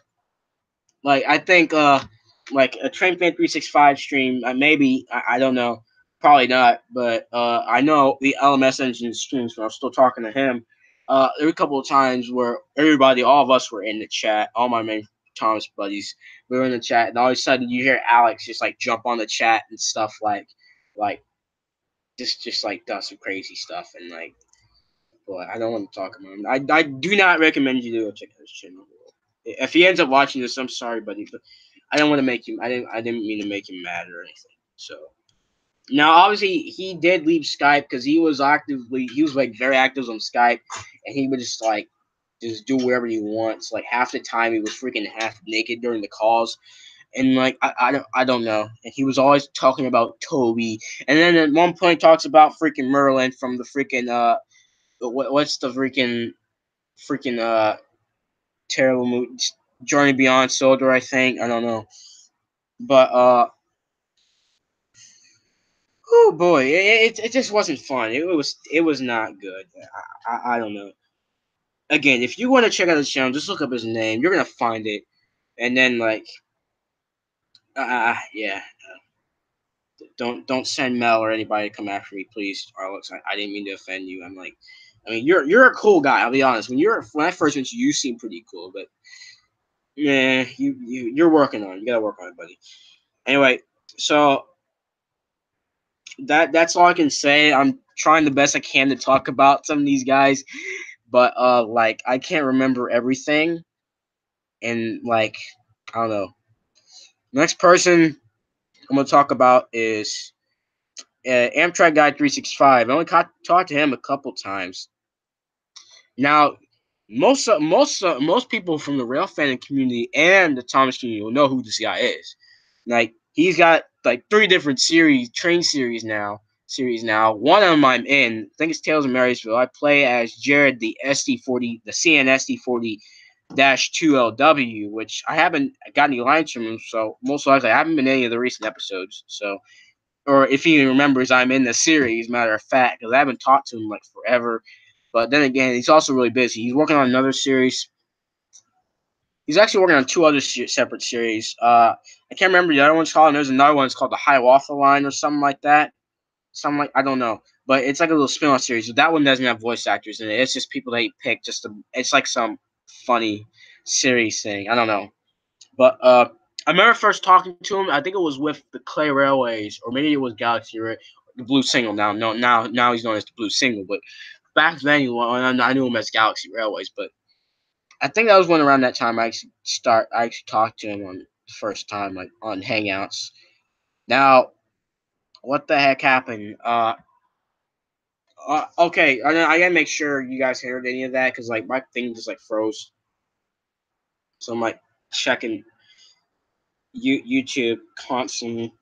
I think like a Train Fan 365 stream, maybe I don't know, probably not, but I know the LMS Engine streams when I was still talking to him. There were a couple of times where all of us were in the chat, all my main Thomas buddies, we were in the chat, and all of a sudden you hear Alex just like jump on the chat and stuff like just like does some crazy stuff and like. Boy, I don't want to talk about him. I do not recommend you to check out his channel. If he ends up watching this, I'm sorry, buddy, but I don't want to make him. I didn't mean to make him mad or anything. So now, obviously, he did leave Skype because he was like very active on Skype, and he would just do whatever he wants. Like half the time, he was freaking half naked during the calls, and like I don't know. And he was always talking about Toby, and then at one point talks about freaking Merlin from the freaking what's the freaking terrible movie, Journey Beyond Soldier, I think. I don't know, but oh boy, it just wasn't fun. It was not good. I don't know. Again, if you want to check out his channel, just look up his name. You're gonna find it, and then like yeah. Don't send Mel or anybody to come after me, please, Alex. I didn't mean to offend you. I mean, you're a cool guy. I'll be honest. When I first met you, you seemed pretty cool, but yeah, you're working on it. You gotta work on it, buddy. Anyway, so that's all I can say. I'm trying the best I can to talk about some of these guys, but like I can't remember everything, and like I don't know. Next person I'm gonna talk about is Amtrak Guy 365. I only talked to him a couple times. Now, most people from the rail fan community and the Thomas community will know who this guy is. Like he's got like 3 different train series now. One of them I'm in. I think it's Tales of Marysville. I play as Jared, the SD40, the CNSD40 -2LW, which I haven't got any lines from him. So most likely I haven't been in any of the recent episodes. So, or if he remembers, I'm in the series. Matter of fact, because I haven't talked to him like forever. But then again, he's also really busy. He's working on another series. He's actually working on 2 other separate series. I can't remember the other one's called. And there's another one. It's called the Hiawatha Line or something like that. I don't know, but it's like a little spin-off series. But that one doesn't have voice actors in it. It's just people that he picked. It's like some funny series thing. I don't know, but I remember first talking to him. I think it was with the Clay Railways, or maybe it was Galaxy the Blue Single. Now he's known as the Blue Single, but back then I knew him as Galaxy Railways. But I think that was when around that time I actually talked to him on the first time, like on Hangouts. Now, what the heck happened? Okay, I gotta make sure you guys heard any of that because like my thing just like froze. So I'm like checking YouTube constantly.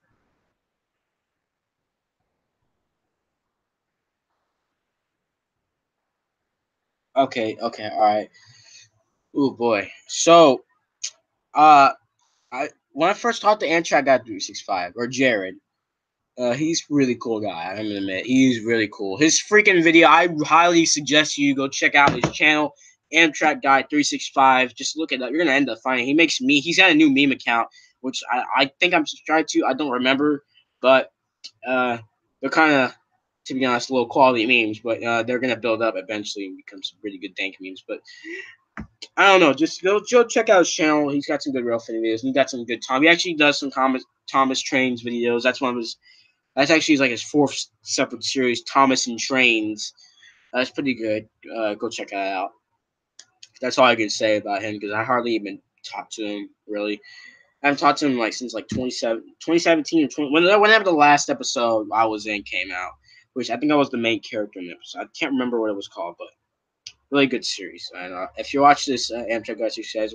Okay, okay, all right. Oh boy. So uh, I when I first talked to Amtrak guy 365 or Jared. He's really cool guy. I'm gonna admit he's really cool. His freaking video, I highly suggest you go check out his channel, Amtrak Guy 365. Just look it up. You're gonna end up finding. He makes me. He's got a new meme account, which I think I'm subscribed to. I don't remember, but they're kind of, to be honest, low quality memes. But they're gonna build up eventually and become some pretty good dank memes. But I don't know. Just go check out his channel. He's got some good real funny videos. He got some good Tom. He actually does some Thomas Trains videos. That's one of his. That's actually like his fourth separate series, Thomas and Trains. That's pretty good. Go check that out. That's all I can say about him because I hardly even talked to him really. I haven't talked to him like since like 2017 or 20, whenever the last episode I was in came out, which I think I was the main character in the episode. I can't remember what it was called, but really good series. And if you watch this Amtrak Guys, says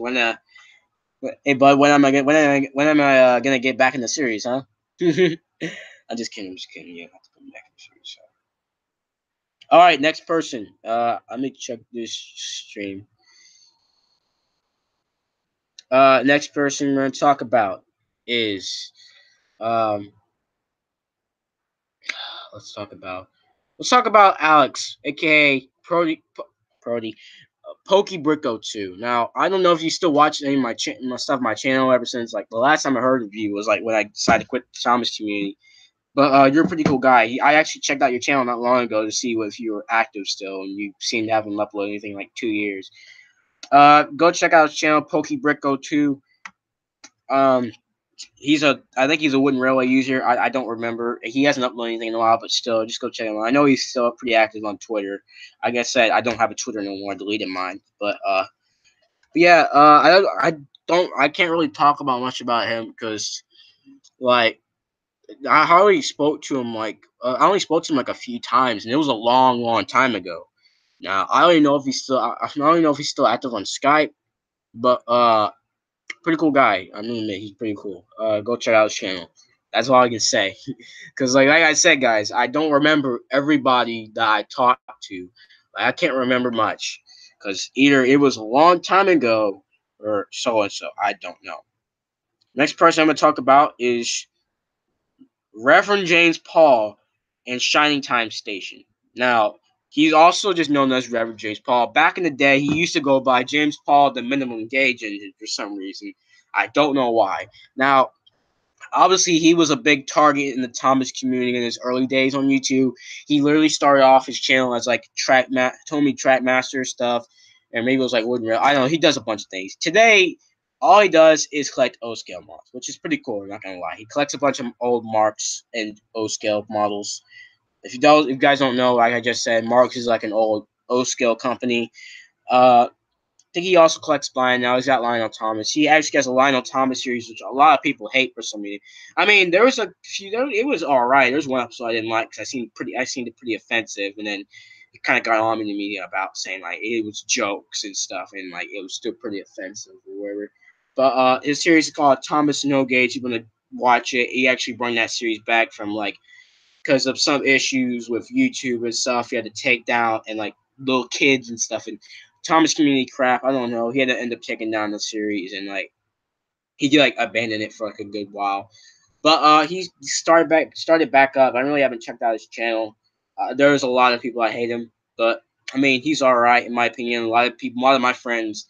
hey bud, when am I gonna get back in the series, huh? I'm just kidding. I'm just kidding. You have to come back in the series. So. All right, next person. Let me check this stream. Next person we're gonna talk about is um. Let's talk about Alex, aka Prody, Pokey Bricko 2. Now I don't know if you still watch any of my stuff, my channel ever since like the last time I heard of you was like when I decided to quit the Thomas community. But you're a pretty cool guy. I actually checked out your channel not long ago to see if you were active still, and you seem to haven't uploaded anything in like 2 years. Go check out his channel, Pokey Bricko 2. Um, I think he's a wooden railway user. I don't remember. He hasn't uploaded anything in a while, but still, just go check him out. I know he's still pretty active on Twitter. Like I said, I don't have a Twitter no more. I deleted mine. But yeah, I can't really talk about much about him because like I hardly spoke to him. I only spoke to him like a few times, and it was a long, long time ago. Now I don't even know if he's still active on Skype, but pretty cool guy. I mean, he's pretty cool. Go check out his channel. That's all I can say. Cause like I said, guys, I don't remember everybody that I talked to. Like, I can't remember much. Cause either it was a long time ago or so and so. I don't know. Next person I'm gonna talk about is Reverend James Paul and Shining Time Station. Now, he's also just known as Reverend James Paul. Back in the day, he used to go by James Paul, the minimum gauge engine, for some reason. I don't know why. Now, obviously, he was a big target in the Thomas community in his early days on YouTube. He literally started off his channel as like Tommy Trackmaster stuff, and maybe it was like Wooden Rail. I don't know. He does a bunch of things. Today, all he does is collect O scale models, which is pretty cool. I'm not gonna lie. He collects a bunch of old Marks and O scale models. If you guys don't know, like I just said, Marks is like an old O scale company. I think he also collects Lion now. He's got Lionel Thomas. He actually has a Lionel Thomas series, which a lot of people hate for some reason. I mean, there was a few. It was all right. There's one episode I didn't like because I seen it pretty offensive, and then it kind of got on in the media about saying like it was jokes and stuff, and like it was still pretty offensive or whatever. But his series is called Thomas No Gauge. You're gonna watch it. He actually brought that series back from like because of some issues with YouTube and stuff. He had to take down and like little kids and stuff and Thomas Community crap. I don't know. He had to end up taking down the series and like he did like abandon it for like a good while. But he started back up. I really haven't checked out his channel. There's a lot of people I hate him, but I mean he's all right in my opinion. A lot of my friends,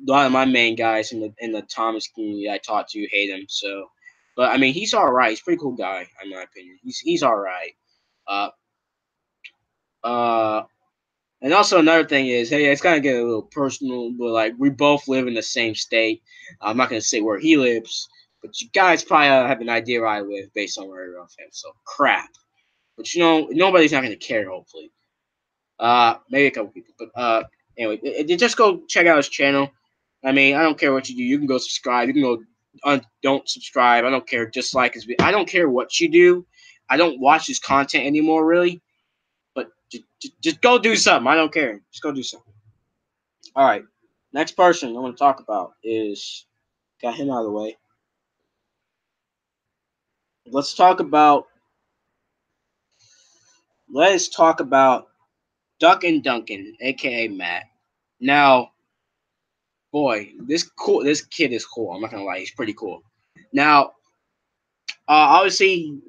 a lot of my main guys in the Thomas community I talk to hate him. So, but I mean he's all right. He's a pretty cool guy in my opinion. He's all right. Uh, uh, and also another thing is, hey, it's kind of getting a little personal, but like we both live in the same state. I'm not gonna say where he lives, but you guys probably have an idea where I live based on where I'm from. So crap. But you know, nobody's not gonna care. Hopefully, maybe a couple people. But anyway, just go check out his channel. I mean, I don't care what you do. You can go subscribe. You can go don't subscribe. I don't care. I don't care what you do. I don't watch his content anymore, really. But Just go do something. I don't care. Just go do something. All right. Next person I want to talk about is got him out of the way. Let's talk about Duck and Duncan, aka Matt. Now, boy, this kid is cool. I'm not gonna lie, he's pretty cool. Now, obviously,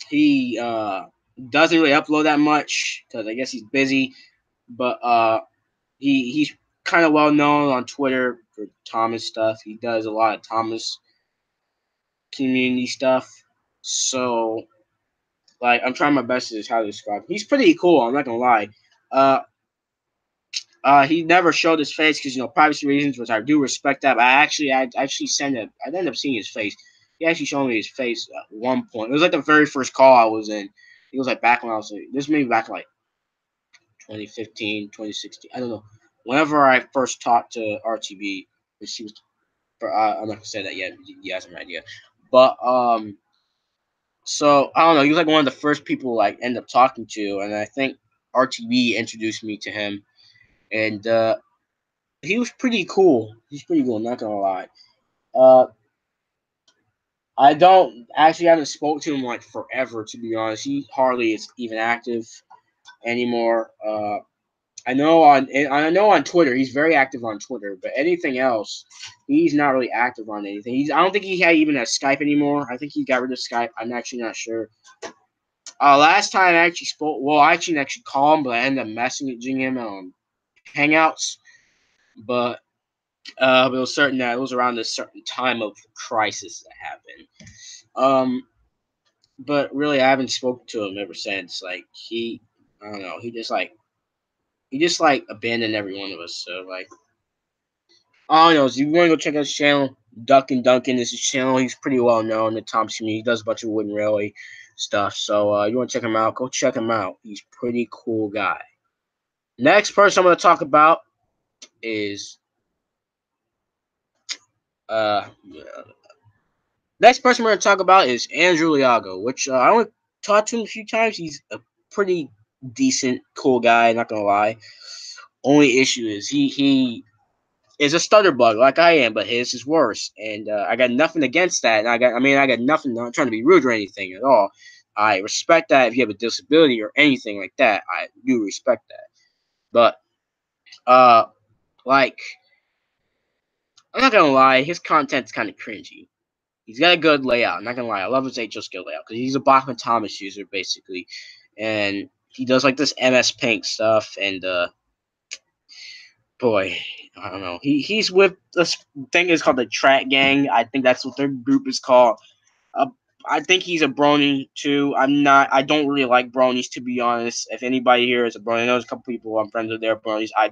he doesn't really upload that much because I guess he's busy. But he's kind of well known on Twitter for Thomas stuff. He does a lot of Thomas community stuff. So, like, I'm trying my best to how to describe him. He's pretty cool. I'm not gonna lie. Uh, he never showed his face because privacy reasons, which I do respect that. But I actually sent him. I ended up seeing his face. He actually showed me his face at one point. It was like the very first call I was in. It was like back when I was like, this maybe back like 2015, 2016. I don't know. Whenever I first talked to RTB, which he was, I'm not gonna say that yet. He has an idea, but so I don't know. He was like one of the first people like end up talking to, and I think RTB introduced me to him, and he was pretty cool. He's pretty cool. I'm not gonna lie. Uh, I don't actually haven't spoke to him like forever, to be honest. He hardly is even active anymore. I know on Twitter he's very active on Twitter, but anything else, he's not really active on anything. I don't think he had even a Skype anymore. I think he got rid of Skype. I'm actually not sure. Last time I actually spoke, well, I actually called him, but I ended up messaging him on Hangouts. But it was certain that it was around a certain time of crisis that happened. But really, I haven't spoken to him ever since. Like I don't know, he just like abandoned every one of us. So like. Oh, no, so you want to go check out his channel, Duck and Duncan is his channel. He's pretty well known in the Thompson community. He does a bunch of wooden railway stuff. So you want to check him out, go check him out. He's a pretty cool guy. Next person I'm going to talk about is uh next person we're going to talk about is Andrew Liago, which I only talked to him a few times. He's a pretty decent, cool guy, not going to lie. Only issue is he is a stutter bug like I am, but his is worse. And I got nothing against that. And I got nothing. I'm not trying to be rude or anything at all. I respect that if you have a disability or anything like that. I do respect that. But like I'm not gonna lie, his content's kind of cringy. He's got a good layout. I'm not gonna lie, I love his HO skill layout because he's a Bachman Thomas user basically, and he does like this MS Paint stuff and boy, I don't know. He's with this thing is called the Track Gang. I think that's what their group is called. Uh, I think he's a brony too. I'm not. I don't really like bronies to be honest. If anybody here is a brony, I know there's a couple people I'm friends with. They're bronies. I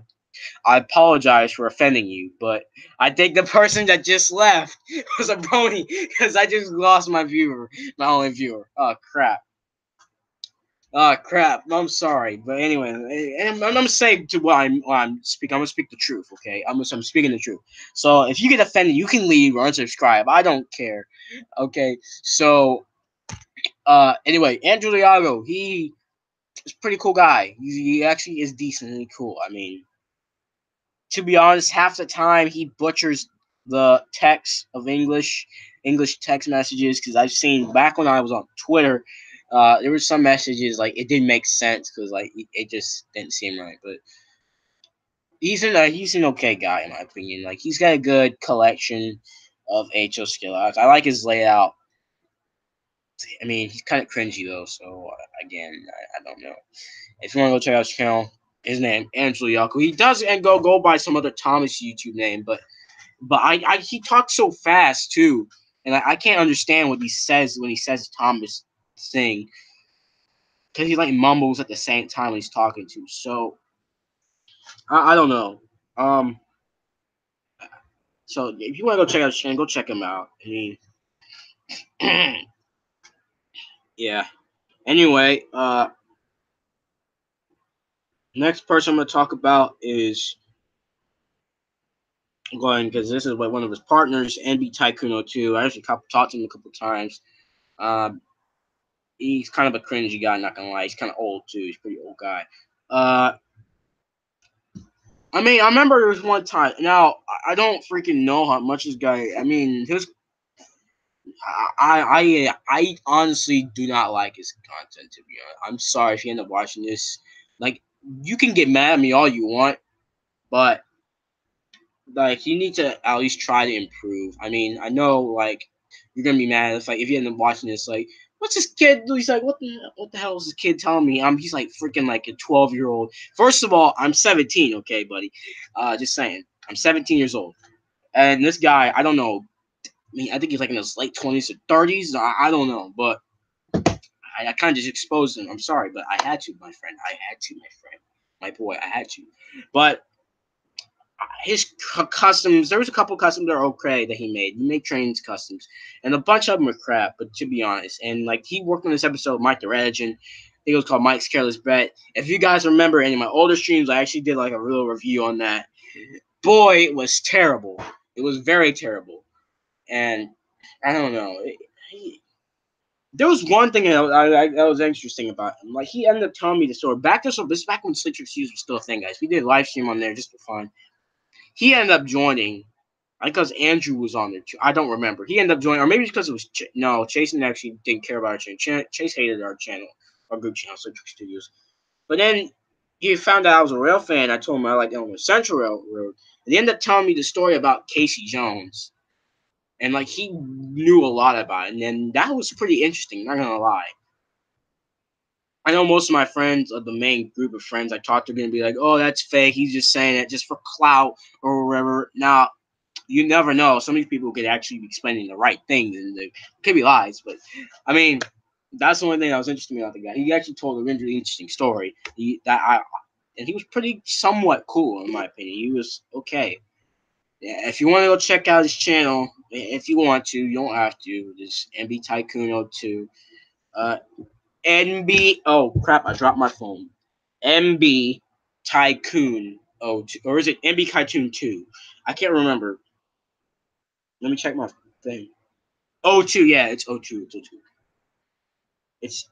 apologize for offending you, but I think the person that just left was a brony because I just lost my viewer, my only viewer. Oh crap. Oh crap! I'm sorry, but anyway, and I'm gonna say to while I'm speaking. I'm gonna speak the truth, okay? I'm speaking the truth. So if you get offended, you can leave or unsubscribe. I don't care, okay? So anyway, Andrew Liago, he is a pretty cool guy. He actually is decently cool. I mean, to be honest, half the time he butchers the text of English text messages because I've seen back when I was on Twitter. There were some messages like it didn't make sense because like it just didn't seem right. But he's an okay guy in my opinion. Like he's got a good collection of HO skill outs. I like his layout. I mean, he's kind of cringy though. So again, I don't know. If you want to go check out his channel, his name Angelo Yako. He does and go by some other Thomas YouTube name, but I he talks so fast too, and I can't understand what he says when he says Thomas thing because he like mumbles at the same time when he's talking to. So I don't know. So if you want to go check out his channel, go check him out. I mean, yeah. Anyway, next person I'm gonna talk about is going because this is what one of his partners, NB Tycoon 02. I actually talked to him a couple times. He's kind of a cringy guy, not gonna lie. He's kind of old too. He's a pretty old guy. Uh, I mean, I remember there was one time. Now I don't freaking know how much this guy. I mean, his. I honestly do not like his content. To be honest, I'm sorry if you end up watching this. Like, you can get mad at me all you want, but like, you need to at least try to improve. I mean, I know, like, you're gonna be mad if you end up watching this. Like, what's this kid do? He's like, what the hell is this kid telling me? He's like freaking like a 12-year-old. First of all, I'm 17, okay, buddy. Just saying, I'm 17 years old, and this guy, I don't know. I mean, I think he's like in his late 20s or 30s. I don't know, but I kind of just exposed him. I'm sorry, but I had to, my friend. I had to, my friend, my boy. I had to, but his customs, there was a couple customs that are okay that he made. He made trains customs, and a bunch of them were crap. But to be honest, and like, he worked on this episode with Mike the Legend. I think it was called Mike's Careless Bet. If you guys remember any of my older streams, I actually did like a real review on that. Boy, it was terrible. It was very terrible, and I don't know. There was one thing that was interesting about him. Like, he ended up telling me the story. This is back when Sleep Reviews was still a thing, guys. We did a live stream on there just for fun. He ended up joining, because Andrew was on there too. I don't remember. He ended up joining, or maybe it's because it was no. Chase actually didn't care about our channel. Chase hated our channel, our group channel, Central Studios. But then he found out I was a rail fan. I told him I liked Illinois Central Railroad. And he ended up telling me the story about Casey Jones, and like, he knew a lot about it. And then that was pretty interesting. Not gonna lie. I know most of my friends, the main group of friends I talked to, are gonna be like, "Oh, that's fake. He's just saying it just for clout or whatever." Now, you never know. Some of these people could actually be explaining the right things, and they could be lies. But I mean, that's the only thing that was interesting about the guy. He actually told a really interesting story. And he was pretty somewhat cool in my opinion. He was okay. Yeah, if you want to go check out his channel, if you want to, you don't have to. Just MB Tycoon 02. NB. Oh crap! I dropped my phone. MB Tycoon 02, or is it MB Tycoon 2? I can't remember. Let me check my thing. 02, yeah, it's 02. It's 02. It's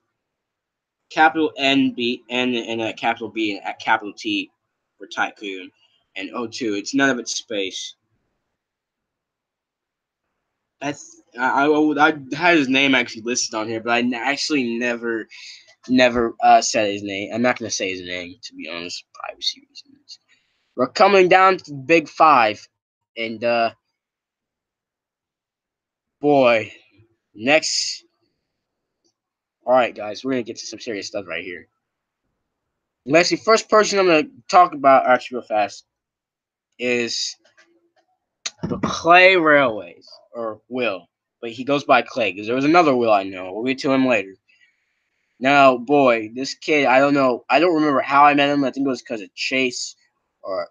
capital NB and a capital B and a capital T for Tycoon, and 02. It's none of it's space. I had his name actually listed on here, but I actually never said his name. I'm not gonna say his name, to be honest, privacy reasons. We're coming down to the Big Five, and boy, next. All right, guys, we're gonna get to some serious stuff right here. Let's see. First person I'm gonna talk about actually real fast is the Clay Railways, or Will, but he goes by Clay because there was another Will I know. We'll get to him later. Now, boy, this kid, I don't know. I don't remember how I met him. I think it was because of Chase or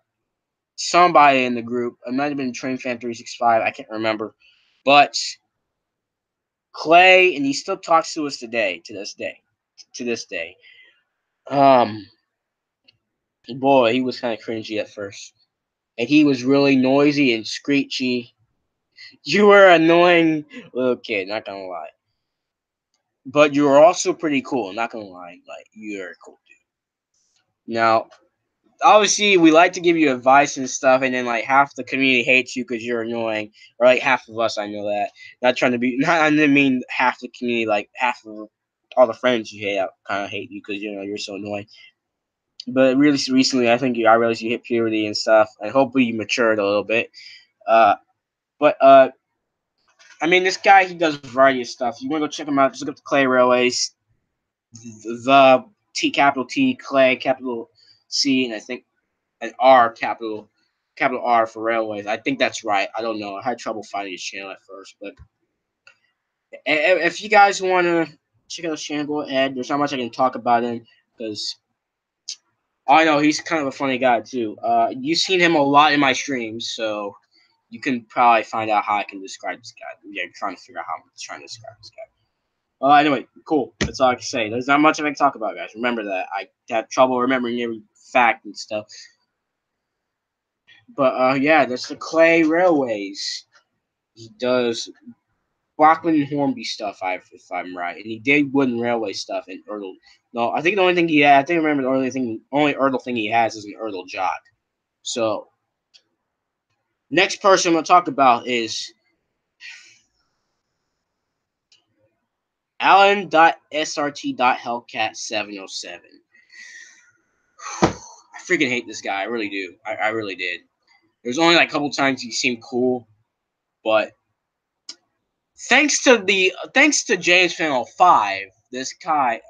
somebody in the group. It might have been Train Fan 365. I can't remember. But Clay, and he still talks to us today, to this day. Boy, he was kind of cringy at first. And he was really noisy and screechy. You were an annoying little kid, not gonna lie. But you were also pretty cool, not gonna lie. Like, you're a cool dude. Now, obviously, we like to give you advice and stuff, and then like half the community hates you because you're annoying, or like half of us. I know that. Not trying to be. Not. I didn't mean half the community. Like half of all the friends you hate kind of hate you because you're so annoying. But really, recently, I realized you hit puberty and stuff, and hopefully you matured a little bit. Uh, but I mean, this guy, he does a variety of stuff. You want to go check him out? Just look up the Clay Railways, the capital T Clay, capital C, and I think an R, capital R for Railways. I think that's right. I don't know. I had trouble finding his channel at first, but if you guys want to check out his channel, go ahead. There's not much I can talk about him because I know he's kind of a funny guy too. You've seen him a lot in my streams, so you can probably find out how I can describe this guy. Yeah, I'm trying to figure out how I'm trying to describe this guy. Anyway, cool. That's all I can say. There's not much I can talk about, guys. Remember that. I have trouble remembering every fact and stuff. But yeah, that's the Clay Railways. He does Bachman and Hornby stuff, if I'm right, and he did wooden railway stuff in Erdl. No, I think the only thing he had, I think I remember the only Erdl thing he has is an Erdl jog. So next person I'm gonna talk about is Alan.srt.hellcat707. I freaking hate this guy. I really do. I really did. There's only like a couple times he seemed cool, but thanks to James Channel 5, this guy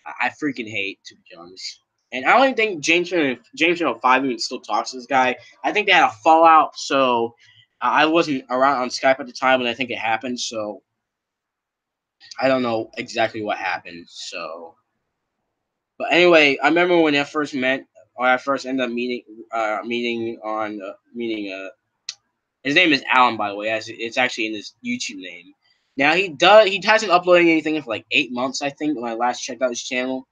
I freaking hate, to be honest. And I don't even think James Channel 5 even still talks to this guy. I think they had a fallout, so I wasn't around on Skype at the time when I think it happened, so I don't know exactly what happened. So, but anyway, I remember when I first met, or I first ended up meeting. His name is Alan, by the way. As it's actually in his YouTube name. Now he hasn't uploaded anything for like 8 months, I think. When I last checked out his channel,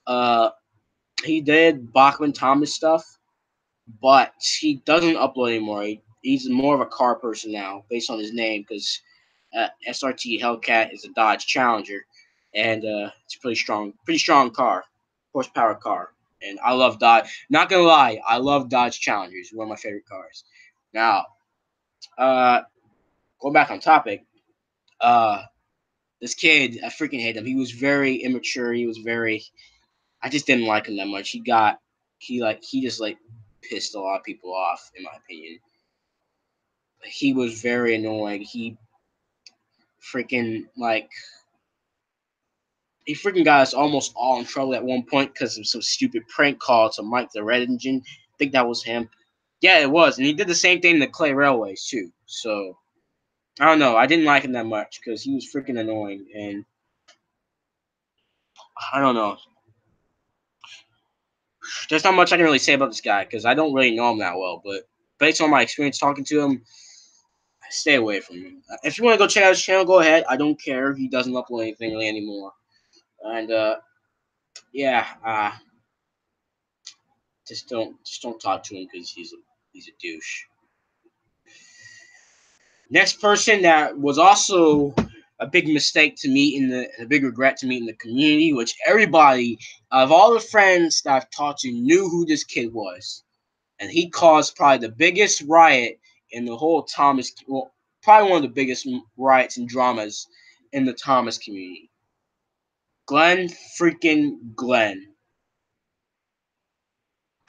uh, he did Bachman Thomas stuff, but he doesn't upload anymore. He's more of a car person now, based on his name, because SRT Hellcat is a Dodge Challenger, and it's a pretty strong car, horsepower car. And I love Dodge. Not gonna lie, I love Dodge Challengers. One of my favorite cars. Now, going back on topic, uh, this kid, I freaking hate him. He was very immature. I just didn't like him that much. He just like pissed a lot of people off, in my opinion. He was very annoying. Freaking like he freaking got us almost all in trouble at one point because of some stupid prank call to Mike the Red Engine. I think that was him. Yeah, it was, and he did the same thing to Clay Railways too. So I don't know. I didn't like him that much because he was freaking annoying, and I don't know. There's not much I can really say about this guy because I don't really know him that well. But based on my experience talking to him, stay away from him. If you want to go check out his channel, go ahead. I don't care if he doesn't upload anything really anymore. And yeah, just don't talk to him because he's a douche. Next person that was also a big mistake to me a big regret to me in the community, which everybody of all the friends that I've talked to knew who this kid was. And he caused probably the biggest riot in the whole Thomas. Well, probably one of the biggest riots and dramas in the Thomas community. Glenn freaking Glenn.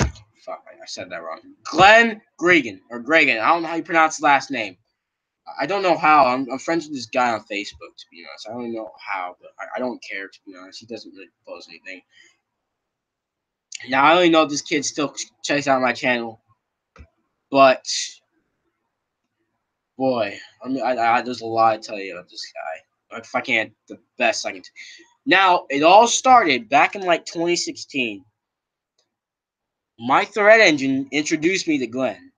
Fuck, I said that wrong. Glenn Gregan or Gregan. I don't know how you pronounce his last name. I don't know how. I'm friends with this guy on Facebook, to be honest. I don't know how, but I don't care, to be honest. He doesn't really post anything. Now, I only know this kid still checks out my channel, but boy, there's a lot to tell you about this guy. If I can't, the best I can. Now, it all started back in like 2016. Mike the Red Engine introduced me to Glenn,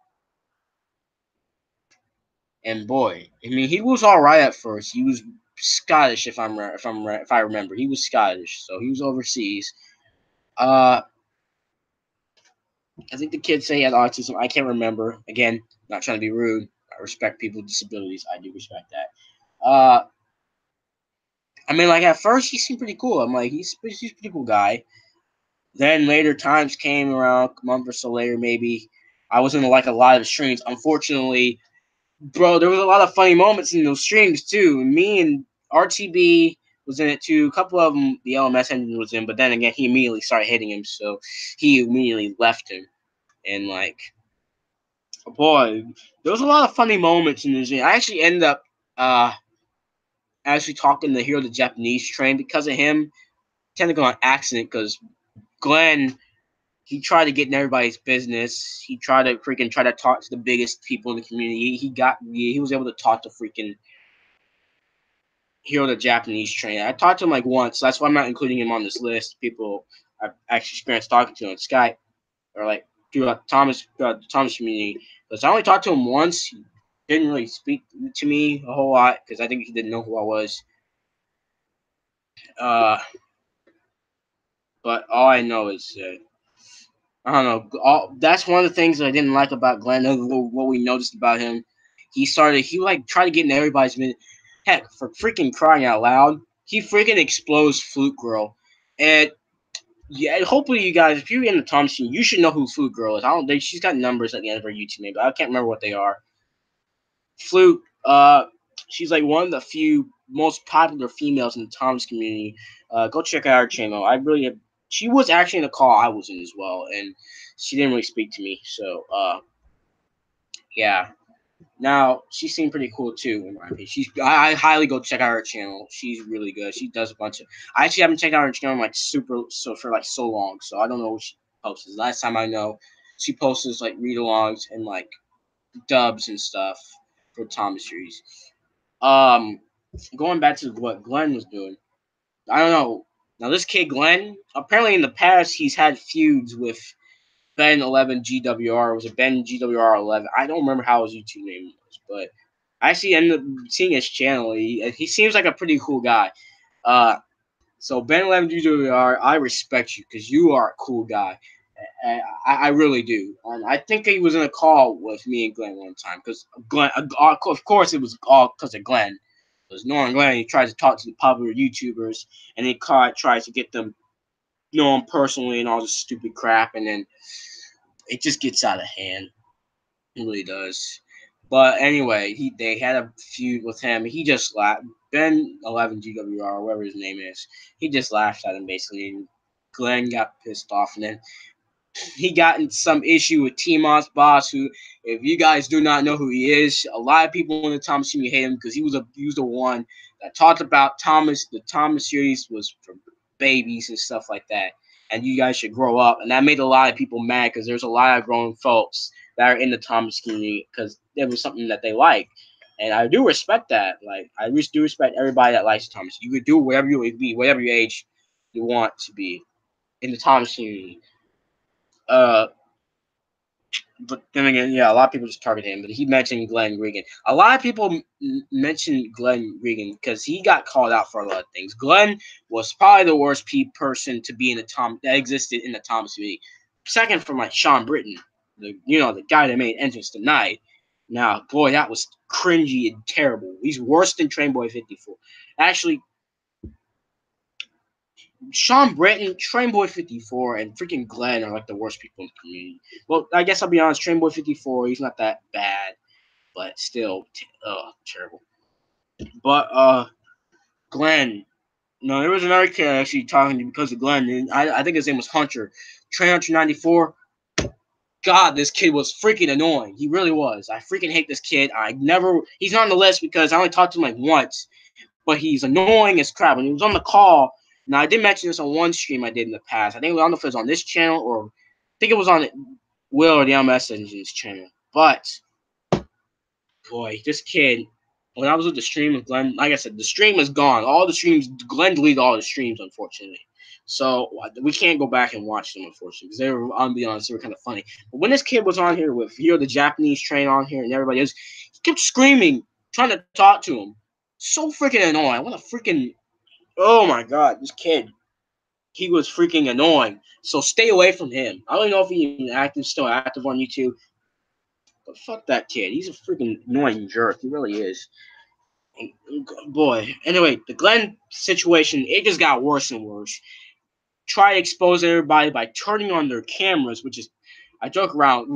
and boy, I mean, he was all right at first. He was Scottish, if I remember, he was Scottish, so he was overseas. I think the kid said he had autism. I can't remember. Again, not trying to be rude. I respect people with disabilities. I do respect that. I mean, like at first he seemed pretty cool. I'm like, he's a pretty cool guy. Then later times came around, a month or so later, maybe. I was in like a lot of streams. Unfortunately, bro, there was a lot of funny moments in those streams too. Me and RTB was in it too. A couple of them, the LMS engine was in, but then again, he immediately started hitting him, so he immediately left him. And like, boy, there was a lot of funny moments in this. I actually ended up actually talking to Hero the Japanese train because of him. Technically on accident, because Glenn, he tried to get in everybody's business. He tried to try to talk to the biggest people in the community. He was able to talk to freaking Hero the Japanese train. I talked to him like once. So that's why I'm not including him on this list. People I've actually experienced talking to on Skype or like throughout the Thomas community. Because I only talked to him once. He didn't really speak to me a whole lot because I think he didn't know who I was. But all I know is I don't know. That's one of the things that I didn't like about Glenn. What we noticed about him, he tried to get in everybody's minute. Heck, for freaking crying out loud, he freaking explodes Flute Girl. And yeah, hopefully you guys, if you're in the Thompson, you should know who Flute Girl is. I don't think she's got numbers at the end of her YouTube name, but I can't remember what they are. Flute, she's like one of the few most popular females in the Thomas community. Go check out her channel. She was actually in the call I was in as well, and she didn't really speak to me. So, yeah. Now she seemed pretty cool too, in my opinion. I highly go check out her channel. She's really good. She does a bunch of. I actually haven't checked out her channel like for so long, so I don't know what she posts. Last time I know, she posts like read-alongs and like dubs and stuff for Thomas series. Um, Going back to what Glenn was doing, I don't know. Now this kid Glenn, apparently in the past he's had feuds with Ben 11 GWR. Was it Ben GWR 11? I don't remember how his YouTube name was, but I actually ended up seeing his channel. He seems like a pretty cool guy. Uh, so Ben 11 GWR, I respect you because you are a cool guy. I really do. And I think he was in a call with me and Glenn one time because Glenn, of course, it was all because of Glenn. Because knowing Glenn, he tries to talk to the popular YouTubers and he tries to get them know him personally and all this stupid crap, and then it just gets out of hand. It really does. But anyway, they had a feud with him. He just laughed. Ben 11 GWR, whatever his name is, he just laughed at him basically. And Glenn got pissed off, and then he got in some issue with T-Mon's boss, who, if you guys do not know who he is, a lot of people in the Thomas community hate him because he was the one that talked about Thomas. The Thomas series was for babies and stuff like that, and you guys should grow up. And that made a lot of people mad because there's a lot of grown folks that are in the Thomas community because it was something that they like. And I do respect that. Like, I just do respect everybody that likes Thomas. You could do whatever you would be, whatever your age you want to be in the Thomas community. Uh, but then again, yeah, a lot of people just target him. But he mentioned Glenn Regan. A lot of people mentioned Glenn Regan because he got called out for a lot of things. Glenn was probably the worst person to be in the that existed in the Thomas community. Second from like Sean Britton, the guy that made Entrance Tonight. Now, boy, that was cringy and terrible. He's worse than Trainboy 54. Actually, Sean Britton, Trainboy 54, and freaking Glenn are like the worst people in the community. Well, I guess I'll be honest. Trainboy 54, he's not that bad, but still, terrible. But Glenn, no, there was another kid actually talking to me because of Glenn. And I think his name was Hunter. Train Hunter 94. God, this kid was freaking annoying. He really was. I freaking hate this kid. He's not on the list because I only talked to him like once. But he's annoying as crap. When he was on the call, now I did mention this on one stream I did in the past. I don't know if it was on this channel or I think it was on Will or the LMS Engine's channel. But boy, this kid, when I was with the stream with Glenn, like I said, the stream is gone. All the streams, Glenn deleted all the streams, unfortunately. So we can't go back and watch them, unfortunately, because I'll be honest, they were kind of funny. But when this kid was on here with the Japanese train on here and everybody else, he kept screaming, trying to talk to him. So freaking annoying. What a freaking, oh my god, this kid. He was freaking annoying. So stay away from him. I don't know if he's still active on YouTube. But fuck that kid. He's a freaking annoying jerk. He really is. Boy. Anyway, the Glenn situation, it just got worse and worse. Try to expose everybody by turning on their cameras, which is, I joke around.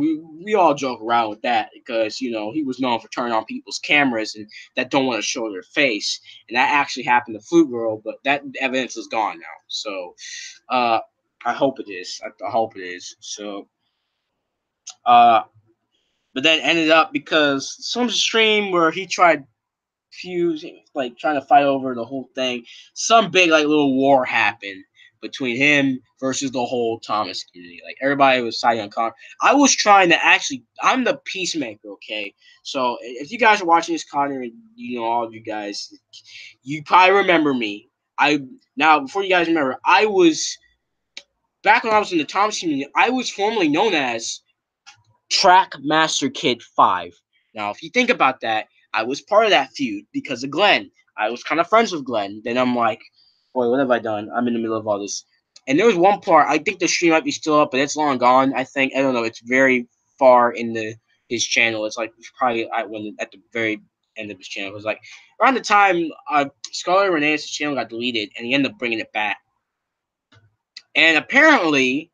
We all joke around with that because, he was known for turning on people's cameras and that don't want to show their face. And that actually happened to Flute Girl, but that evidence is gone now. So, I hope it is. I hope it is. So, but then ended up because some stream where he tried fusing, like trying to fight over the whole thing. Some big like little war happened between him versus the whole Thomas community. Like everybody was siding on Connor. I was trying to I'm the peacemaker, okay? So if you guys are watching this, Connor, and all of you guys, you probably remember me. Now before you guys remember, I was back when I was in the Thomas community. I was formerly known as Track Master Kid 5. Now, if you think about that, I was part of that feud because of Glenn. I was kind of friends with Glenn. Then I'm like, boy, what have I done? I'm in the middle of all this. And there was one part, I think the stream might be still up, but it's long gone, I think. I don't know. It's very far in his channel. It's like probably at the very end of his channel. It was like around the time Scarlet Renee's channel got deleted, and he ended up bringing it back. And apparently,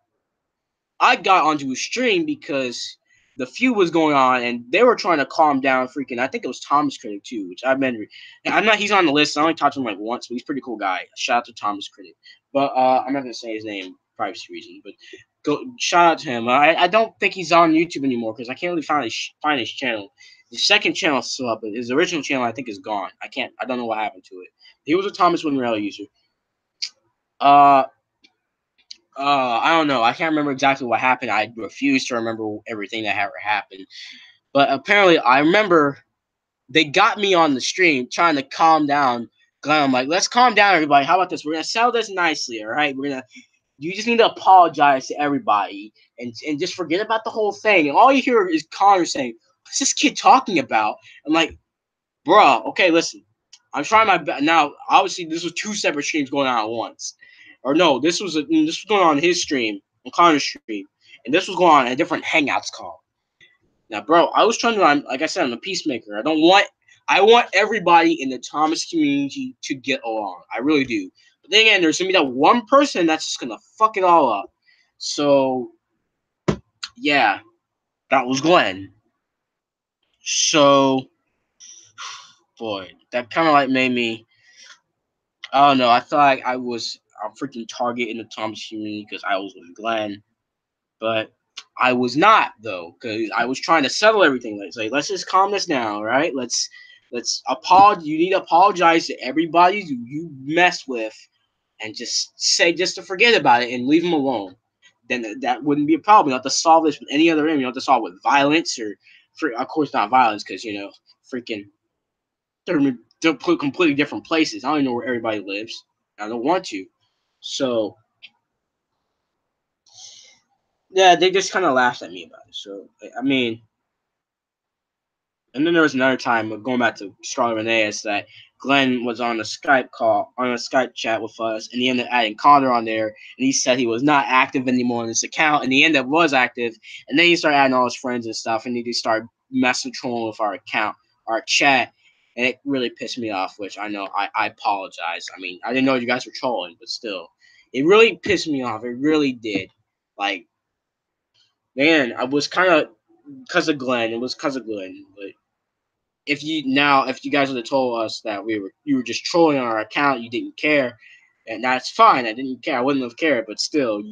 I got onto his stream because the feud was going on, and they were trying to calm down. Freaking, I think it was Thomas Critic too, which I've been. I'm not. He's on the list. I only talked to him like once, but he's a pretty cool guy. Shout out to Thomas Critic. But I'm not gonna say his name, privacy reasons. But go shout out to him. I don't think he's on YouTube anymore because I can't really find his channel. His second channel is still up, but his original channel I think is gone. I don't know what happened to it. He was a Thomas Winrell user. I don't know. I can't remember exactly what happened. I refuse to remember everything that ever happened. But apparently, I remember they got me on the stream trying to calm down Glenn. I'm like, let's calm down, everybody. How about this? We're gonna settle this nicely, all right? You just need to apologize to everybody and just forget about the whole thing. And all you hear is Connor saying, "What's this kid talking about?" I'm like, bruh, okay, listen. I'm trying my best. Now, obviously, this was two separate streams going on at once. Or no, this was going on his stream, on Connor's stream, and this was going on a different Hangouts call. Now, bro, I was trying to, like I said, I'm a peacemaker. I want everybody in the Thomas community to get along. I really do. But then again, there's gonna be that one person that's just gonna fuck it all up. So, yeah, that was Glenn. So, boy, that kind of like made me. I don't know. I feel like I was a freaking target in the Thomas community because I was with Glenn, but I was not though because I was trying to settle everything. Let's just calm this down, right? Let's apologize. You need to apologize to everybody you mess with, and just to forget about it and leave them alone. Then that wouldn't be a problem. You don't have to solve this with any other enemy. You don't have to solve it with violence of course not violence because freaking they're completely different places. I don't even know where everybody lives. I don't want to. So yeah, they just kind of laughed at me about it. So I mean, and then there was another time going back to Scarlet Renee's that Glenn was on a Skype chat with us, and he ended up adding Connor on there, and he said he was not active anymore on this account, and he ended up was active, and then he started adding all his friends and stuff, and he just started messing trolling with our account, our chat, and it really pissed me off. Which I know I apologize. I mean, I didn't know you guys were trolling, but still, it really pissed me off. It really did. Like, man, I was kind of because of Glenn. It was because of Glenn, but if you guys would have told us that you were just trolling on our account, you didn't care, and that's fine. I didn't care. I wouldn't have cared, but still,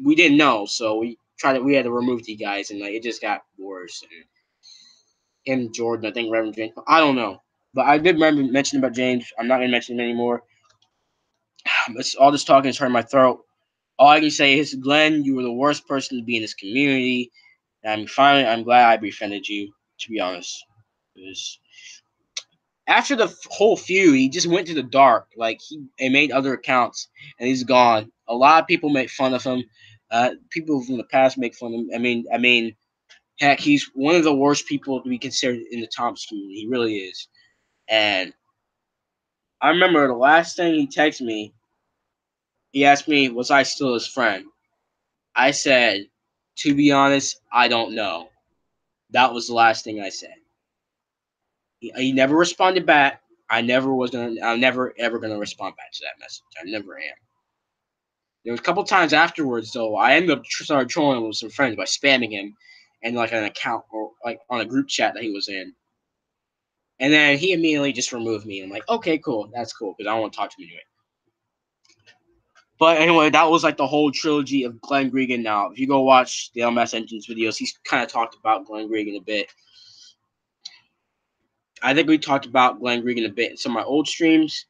we didn't know, so we had to remove you guys, and like it just got worse. And him, Jordan, I think Reverend James, I don't know, but I did remember mentioning about James. I'm not gonna mention him anymore. All this talking is hurting my throat. All I can say is, Glenn, you were the worst person to be in this community. And I'm glad I befriended you. To be honest, because after the whole feud, he just went to the dark. Like he made other accounts, and he's gone. A lot of people make fun of him. People from the past make fun of him. I mean, heck, he's one of the worst people to be considered in the Thomas community. He really is. And I remember the last thing he texted me. He asked me, "Was I still his friend?" I said, "To be honest, I don't know." That was the last thing I said. He never responded back. I'm never ever gonna respond back to that message. I never am. There was a couple times afterwards, though, I ended up started trolling with some friends by spamming him, and like an account or like on a group chat that he was in. And then he immediately just removed me. I'm like, okay, cool, that's cool, because I don't want to talk to him anyway. But anyway, that was like the whole trilogy of Glenn Gregan. Now, if you go watch the LMS Engines videos, he's kind of talked about Glenn Gregan a bit. I think we talked about Glenn Gregan a bit in some of my old streams.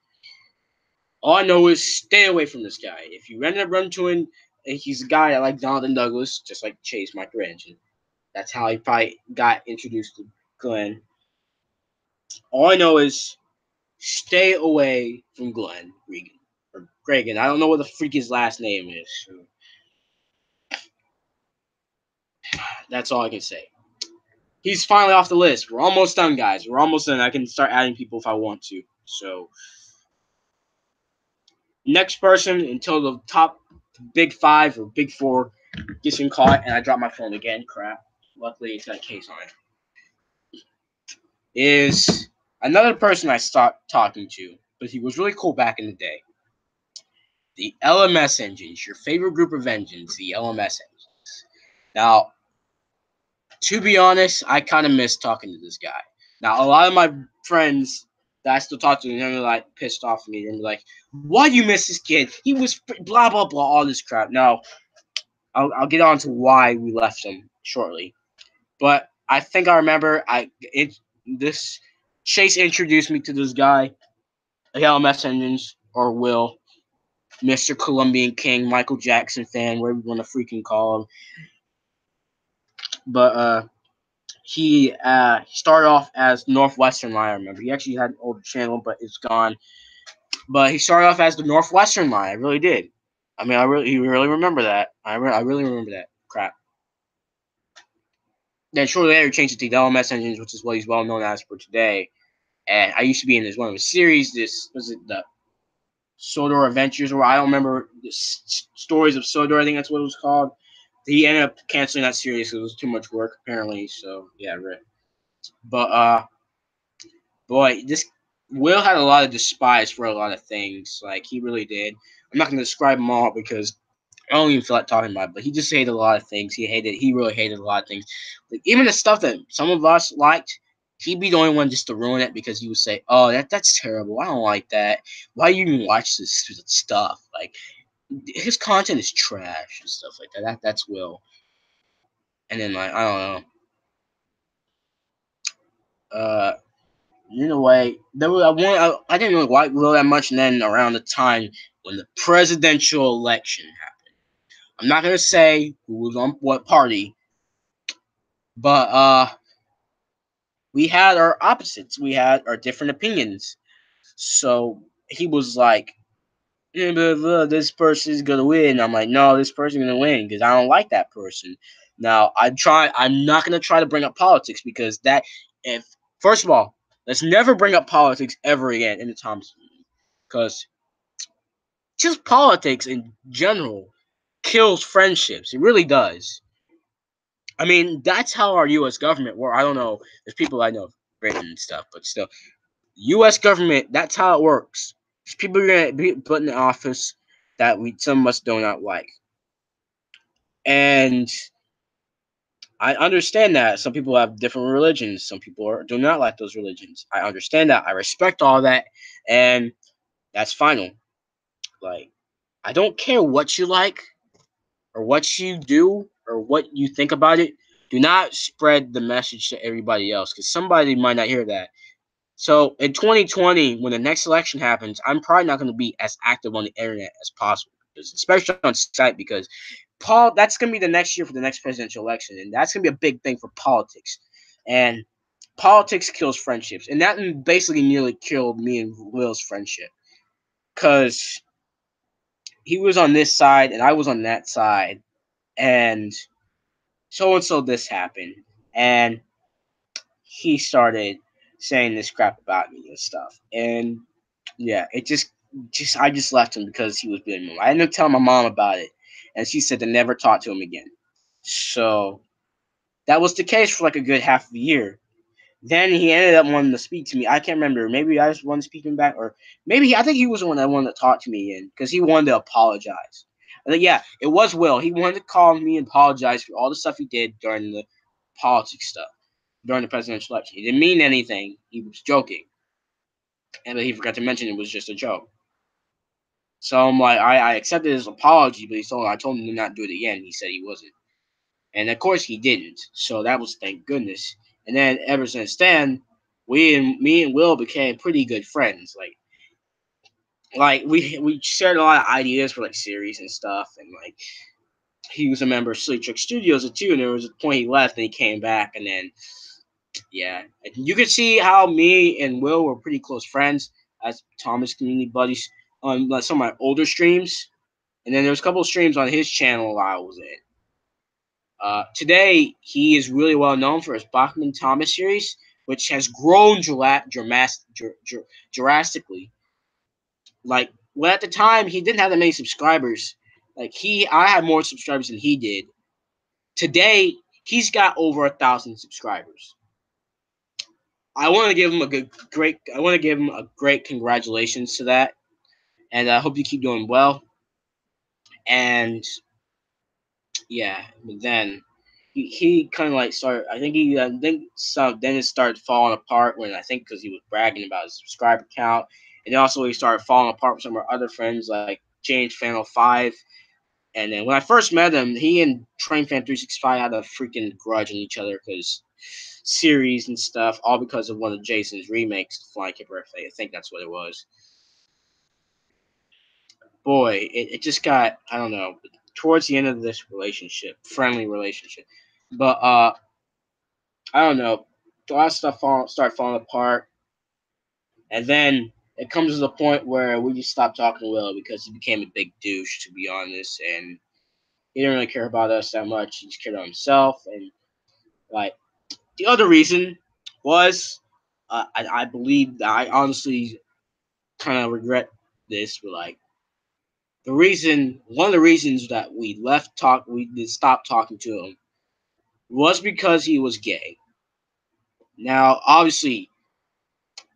All I know is stay away from this guy. If you end up running to him, he's a guy that like Jonathan Douglas, just like Chase Microengine. That's how he probably got introduced to Glenn. All I know is stay away from Glenn Gregan. Or Gregan. I don't know what the freak his last name is. So that's all I can say. He's finally off the list. We're almost done, guys. We're almost done. I can start adding people if I want to. So, next person until the top big five or big four gets caught, and I drop my phone again. Crap. Luckily, it's got a case on it. is another person I stopped talking to, but he was really cool back in the day. The LMS engines, your favorite group of engines, the LMS engines. Now, to be honest, I kind of miss talking to this guy. Now, a lot of my friends that I still talk to, they're like pissed off at me. They're like, "Why do you miss this kid? He was blah blah blah, all this crap." Now, I'll get on to why we left him shortly, but I think I remember this Chase introduced me to this guy, LMS engines or Will, Mr. Colombian King, Michael Jackson fan, whatever you want to freaking call him. But he started off as Northwestern Line. I remember he actually had an older channel, but it's gone. But he started off as the Northwestern Line. I really did. I mean, you really remember that. I really remember that crap. Then shortly later, he changed it to the LMS engines, which is what he's well known as for today. And I used to be in one of his series. This was it, the Sodor Adventures, or I don't remember the Stories of Sodor. I think that's what it was called. He ended up canceling that series because it was too much work, apparently. So yeah, right. But boy, this Will had a lot of despise for a lot of things. Like he really did. I'm not gonna describe them all because I don't even feel like talking about it. But he just hated a lot of things. He really hated a lot of things. Like even the stuff that some of us liked, he'd be the only one just to ruin it because he would say, "Oh, that's terrible. I don't like that. Why you even watch this stuff? Like his content is trash and stuff like that." That's Will. And then like I don't know. In a way, I didn't really like Will that much. And then around the time when the presidential election happened, I'm not gonna say who was on what party, but we had our opposites. We had our different opinions. So he was like, "Yeah, this person's gonna win." I'm like, "No, this person's gonna win because I don't like that person." Now I'm not gonna try to bring up politics because if first of all, let's never bring up politics ever again in the Thomas community because just politics in general kills friendships. It really does. I mean, that's how our U.S. government works. I don't know. There's people I know have written and stuff, but still, U.S. government. That's how it works. There's people are gonna be put in the office that some of us do not like, and I understand that some people have different religions. Some people do not like those religions. I understand that. I respect all that, and that's final. Like, I don't care what you like or what you do or what you think about it. Do not spread the message to everybody else because somebody might not hear that. So in 2020, when the next election happens, I'm probably not going to be as active on the internet as possible, especially on Skype, because that's going to be the next year for the next presidential election, and that's going to be a big thing for politics. And politics kills friendships, and that basically nearly killed me and Will's friendship because he was on this side and I was on that side, and so this happened, and he started saying this crap about me and stuff, and yeah, I just left him because he was being mean. I ended up telling my mom about it, and she said to never talk to him again. So that was the case for like a good half of a year. Then he ended up wanting to speak to me. I can't remember. Maybe I just wanted to speak to him back, or maybe I think he was the one that wanted to talk to me again because he wanted to apologize. I think yeah, it was Will. He wanted to call me and apologize for all the stuff he did during the politics stuff during the presidential election. He didn't mean anything. He was joking, and he forgot to mention it was just a joke. So I'm like, I accepted his apology, but I told him to not do it again. He said he wasn't, and of course he didn't. So that was thank goodness. And then ever since then, me and Will became pretty good friends. Like we shared a lot of ideas for like series and stuff, and like he was a member of Sleep Trick Studios too. And there was a point he left, and he came back, and then yeah, you could see how me and Will were pretty close friends as Thomas community buddies on like, some of my older streams. And then there was a couple of streams on his channel while I was in. Today, he is really well known for his Bachman Thomas series, which has grown drastically. Like, well, at the time, he didn't have that many subscribers. I had more subscribers than he did. Today, he's got over 1,000 subscribers. I want to give him I want to give him a great congratulations to that, and I hope you keep doing well. And yeah, but then he kind of like started. I think some then it started falling apart when I think because he was bragging about his subscriber count, and then also he started falling apart with some of our other friends like James Fan 05. And then when I first met him, he and Train Fan 365 had a freaking grudge on each other because series and stuff, all because of one of Jason's remakes, Flying Kid Birthday. I think that's what it was. Boy, it just got, I don't know, towards the end of this relationship, friendly relationship. But I don't know, a lot of stuff start falling apart, and then it comes to the point where we just stopped talking to Will because he became a big douche, to be honest, and he didn't really care about us that much. He just cared about himself, and like the other reason was, I believe that I honestly kind of regret this, but like one of the reasons that we did stop talking to him was because he was gay. Now, obviously,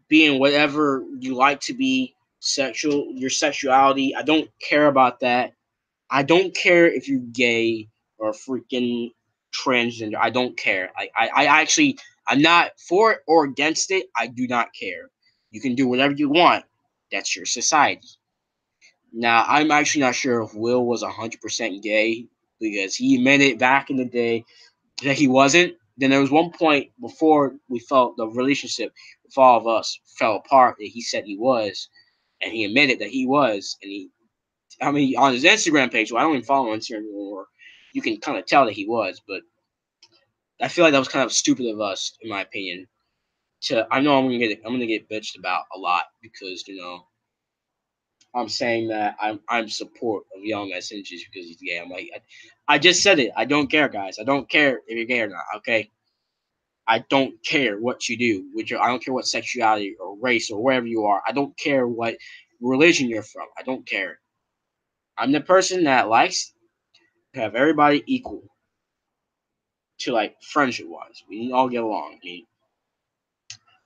being whatever you like to be, your sexuality, I don't care about that. I don't care if you're gay or freaking transgender. I don't care. I actually, I'm not for it or against it. I do not care. You can do whatever you want. That's your society. Now, I'm actually not sure if Will was 100% gay because he admitted back in the day that he wasn't. Then there was one point before we felt the relationship with all of us fell apart that he said he was, and he admitted that he was. And on his Instagram page, well, I don't even follow Instagram anymore. You can kind of tell that he was, but I feel like that was kind of stupid of us, in my opinion. I know I'm gonna get bitched about a lot because I'm saying that I'm support of Young Messengers because he's gay. I'm like, I just said it. I don't care, guys. I don't care if you're gay or not. Okay, I don't care what you do. I don't care what sexuality or race or wherever you are. I don't care what religion you're from. I don't care. I'm the person that likes to have everybody equal to like friendship wise. We all get along.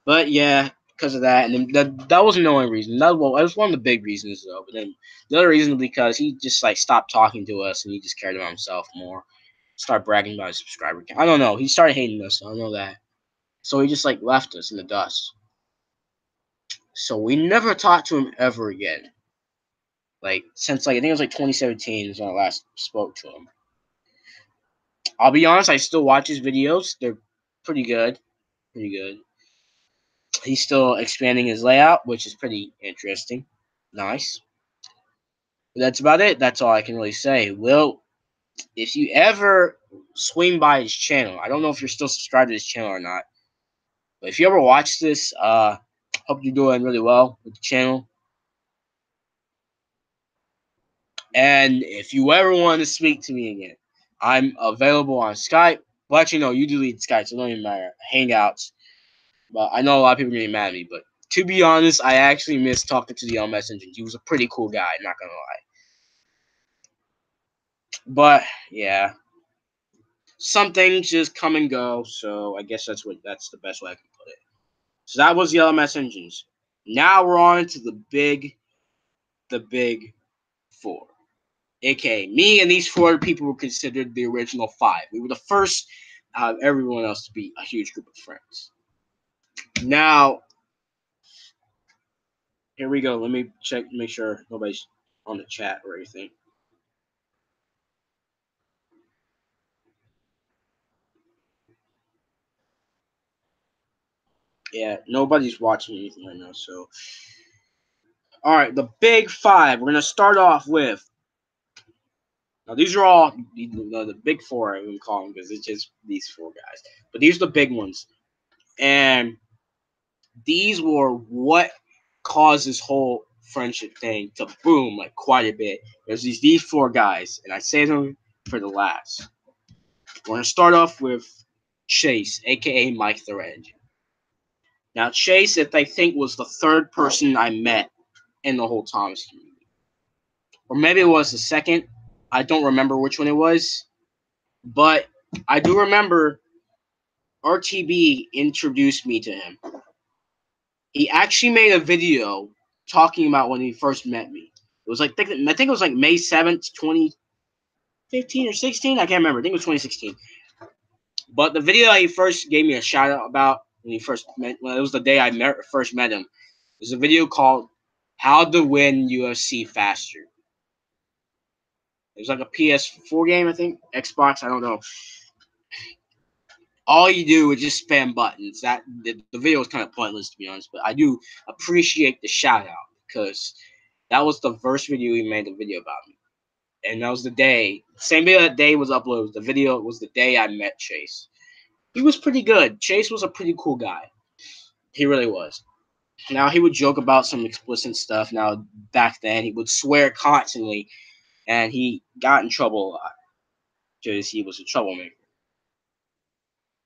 But yeah, because of that, and then that wasn't the only reason. That was one of the big reasons though. But then the other reason was because he just like stopped talking to us and he just cared about himself more. Started bragging about his subscriber count. I don't know. He started hating us. I know that. So he just like left us in the dust. So we never talked to him ever again. Like since like I think it was like 2017 is when I last spoke to him. I'll be honest, I still watch his videos. They're pretty good. Pretty good. He's still expanding his layout, which is pretty interesting. Nice. But that's about it. That's all I can really say. Will, if you ever swing by his channel, I don't know if you're still subscribed to his channel or not, but if you ever watch this, hope you're doing really well with the channel. And if you ever want to speak to me again, I'm available on Skype. Well, actually, no, you delete Skype, so it don't even matter. Hangouts. But I know a lot of people are getting mad at me, but to be honest, I actually miss talking to the Messenger. He was a pretty cool guy, not gonna lie. But yeah, some things just come and go, so I guess that's the best way I can put it. So that was the LMS engines. Now we're on to the big four, aka me and these four people were considered the original five. We were the first out of everyone else to be a huge group of friends. Now here we go. Let me check, make sure nobody's on the chat or anything. Yeah, nobody's watching anything right now. So, all right, the big five. We're gonna start off with. Now, these are all the big four. I would call them because it's just these four guys. But these are the big ones, and these were what caused this whole friendship thing to boom like quite a bit. There's these four guys, and I say them for the last. We're gonna start off with Chase, aka Mike the Red. Now, Chase, if I think was the third person I met in the whole Thomas community. Or maybe it was the second. I don't remember which one it was. But I do remember RTB introduced me to him. He actually made a video talking about when he first met me. It was like I think it was like May 7th, 2015 or 16. I can't remember. I think it was 2016. But the video he first gave me a shout out about when he first met, when it was the day I first met him, was a video called "How to Win UFC Faster." It was like a PS4 game, I think, Xbox. I don't know. All you do is just spam buttons. That the video was kind of pointless, to be honest, but I do appreciate the shout out because that was the first video he made a video about me, and that was the day. Same video that day was uploaded. The video was the day I met Chase. He was pretty good. Chase was a pretty cool guy. He really was. Now he would joke about some explicit stuff. Now back then he would swear constantly, and he got in trouble a lot because he was a troublemaker.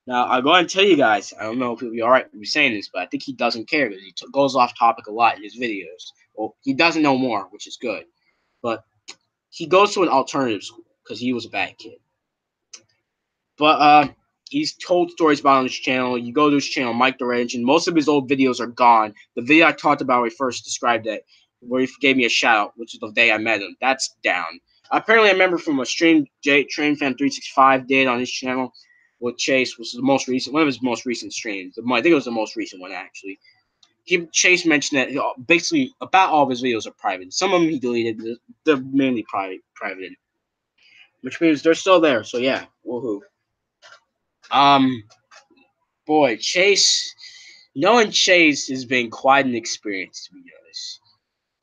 Now I'll go ahead and tell you guys. I don't know if he'll be all right with me saying this, but I think he doesn't care because he goes off topic a lot in his videos. Well, he doesn't know more, which is good. But he goes to an alternative school because he was a bad kid. But he's told stories about on his channel. You go to his channel, Mike the Red Engine. Most of his old videos are gone. The video I talked about when he first described it, where he gave me a shout out, which is the day I met him, that's down. Apparently, I remember from a stream Train Fan 365 did on his channel with Chase, was the most recent, one of his most recent streams. I think it was the most recent one actually. Chase mentioned that basically about all of his videos are private. Some of them he deleted. They're mainly private, which means they're still there. So yeah, woohoo. Um, boy, Chase, knowing Chase has been quite an experience, to be honest.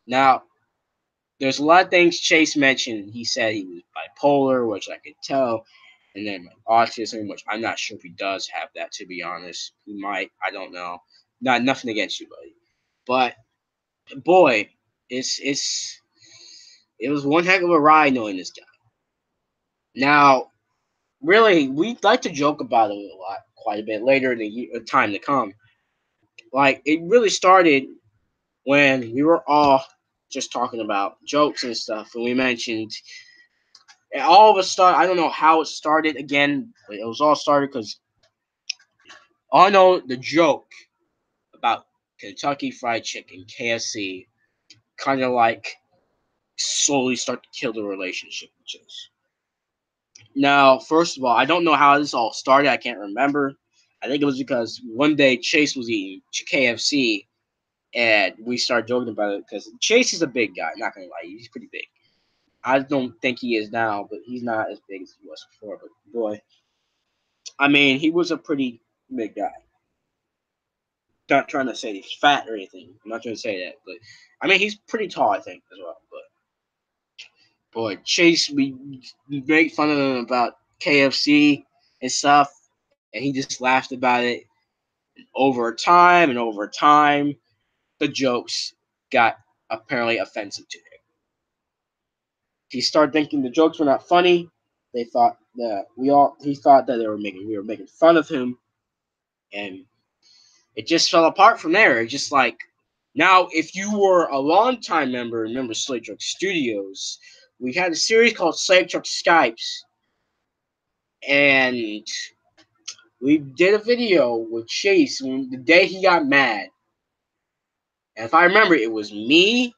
Now, there's a lot of things Chase mentioned. He said he was bipolar, which I could tell, and then autism, which I'm not sure if he does have that, to be honest. He might, I don't know. Nothing against you, buddy. But boy, it was one heck of a ride knowing this guy. Now, really, we'd like to joke about it a lot, quite a bit later in the time to come. Like, it really started when we were all just talking about jokes and stuff, and we mentioned all of a start. I don't know how it started again, but it was all started because I know the joke about Kentucky Fried Chicken, KFC, kind of like slowly start to kill the relationship with Chase. Now, first of all, I don't know how this all started. I can't remember. I think it was because one day Chase was eating KFC, and we started joking about it because Chase is a big guy. Not gonna lie, he's pretty big. I don't think he is now, but he's not as big as he was before. But boy, I mean, he was a pretty big guy. Not trying to say he's fat or anything. I'm not trying to say that, but I mean, he's pretty tall, I think, as well. But boy, Chase, we make fun of him about KFC and stuff, and he just laughed about it. And over time, the jokes got apparently offensive to him. He started thinking the jokes were not funny. They thought that he thought that we were making fun of him, and it just fell apart from there. It's just like, now, if you were a longtime member, remember Slate Truck Studios, we had a series called Slate Truck Skypes, and we did a video with Chase the day he got mad. And if I remember, it was me,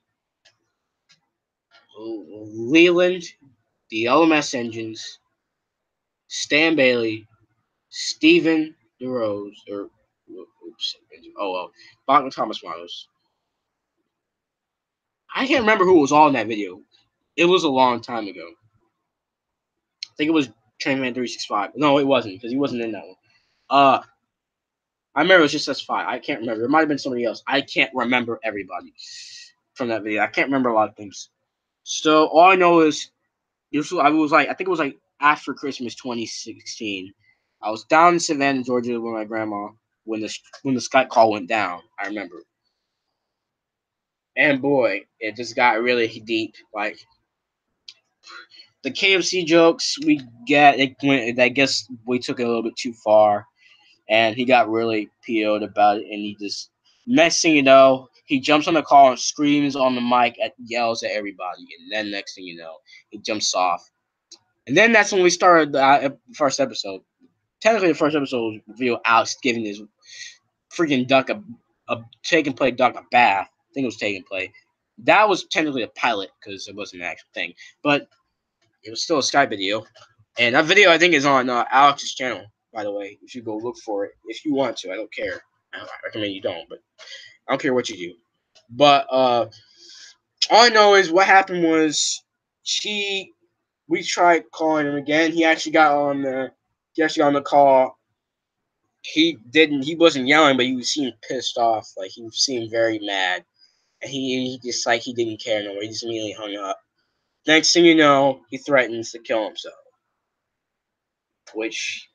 Leland, the LMS Engines, Stan Bailey, Steven DeRose, Bachman Thomas Models. I can't remember who was all in that video. It was a long time ago. I think it was Trainman 365. No, it wasn't, because he wasn't in that one. I remember it was just us five. I can't remember. It might have been somebody else. I can't remember everybody from that video. I can't remember a lot of things. So all I know is I think it was like after Christmas 2016. I was down in Savannah, Georgia with my grandma when the Skype call went down. I remember. And boy, it just got really deep. Like, the KFC jokes we get, I guess we took it a little bit too far, and he got really PO'd about it, and he just, next thing you know, he jumps on the call and screams on the mic, yells at everybody, and then next thing you know, he jumps off. And then that's when we started the first episode. Technically, the first episode was video Alex giving his freaking duck Taking Play dug a bath. I think it was Taking Play. That was technically a pilot because it wasn't an actual thing, but it was still a Skype video. And that video I think is on Alex's channel. By the way, you should go look for it if you want to. I don't care. I recommend you don't, but I don't care what you do. But all I know is what happened was we tried calling him again. He actually got on the call. He wasn't yelling, but he seemed pissed off. Like he seemed very mad. And he just like he didn't care no more. He just immediately hung up. Next thing you know, he threatens to kill himself. Which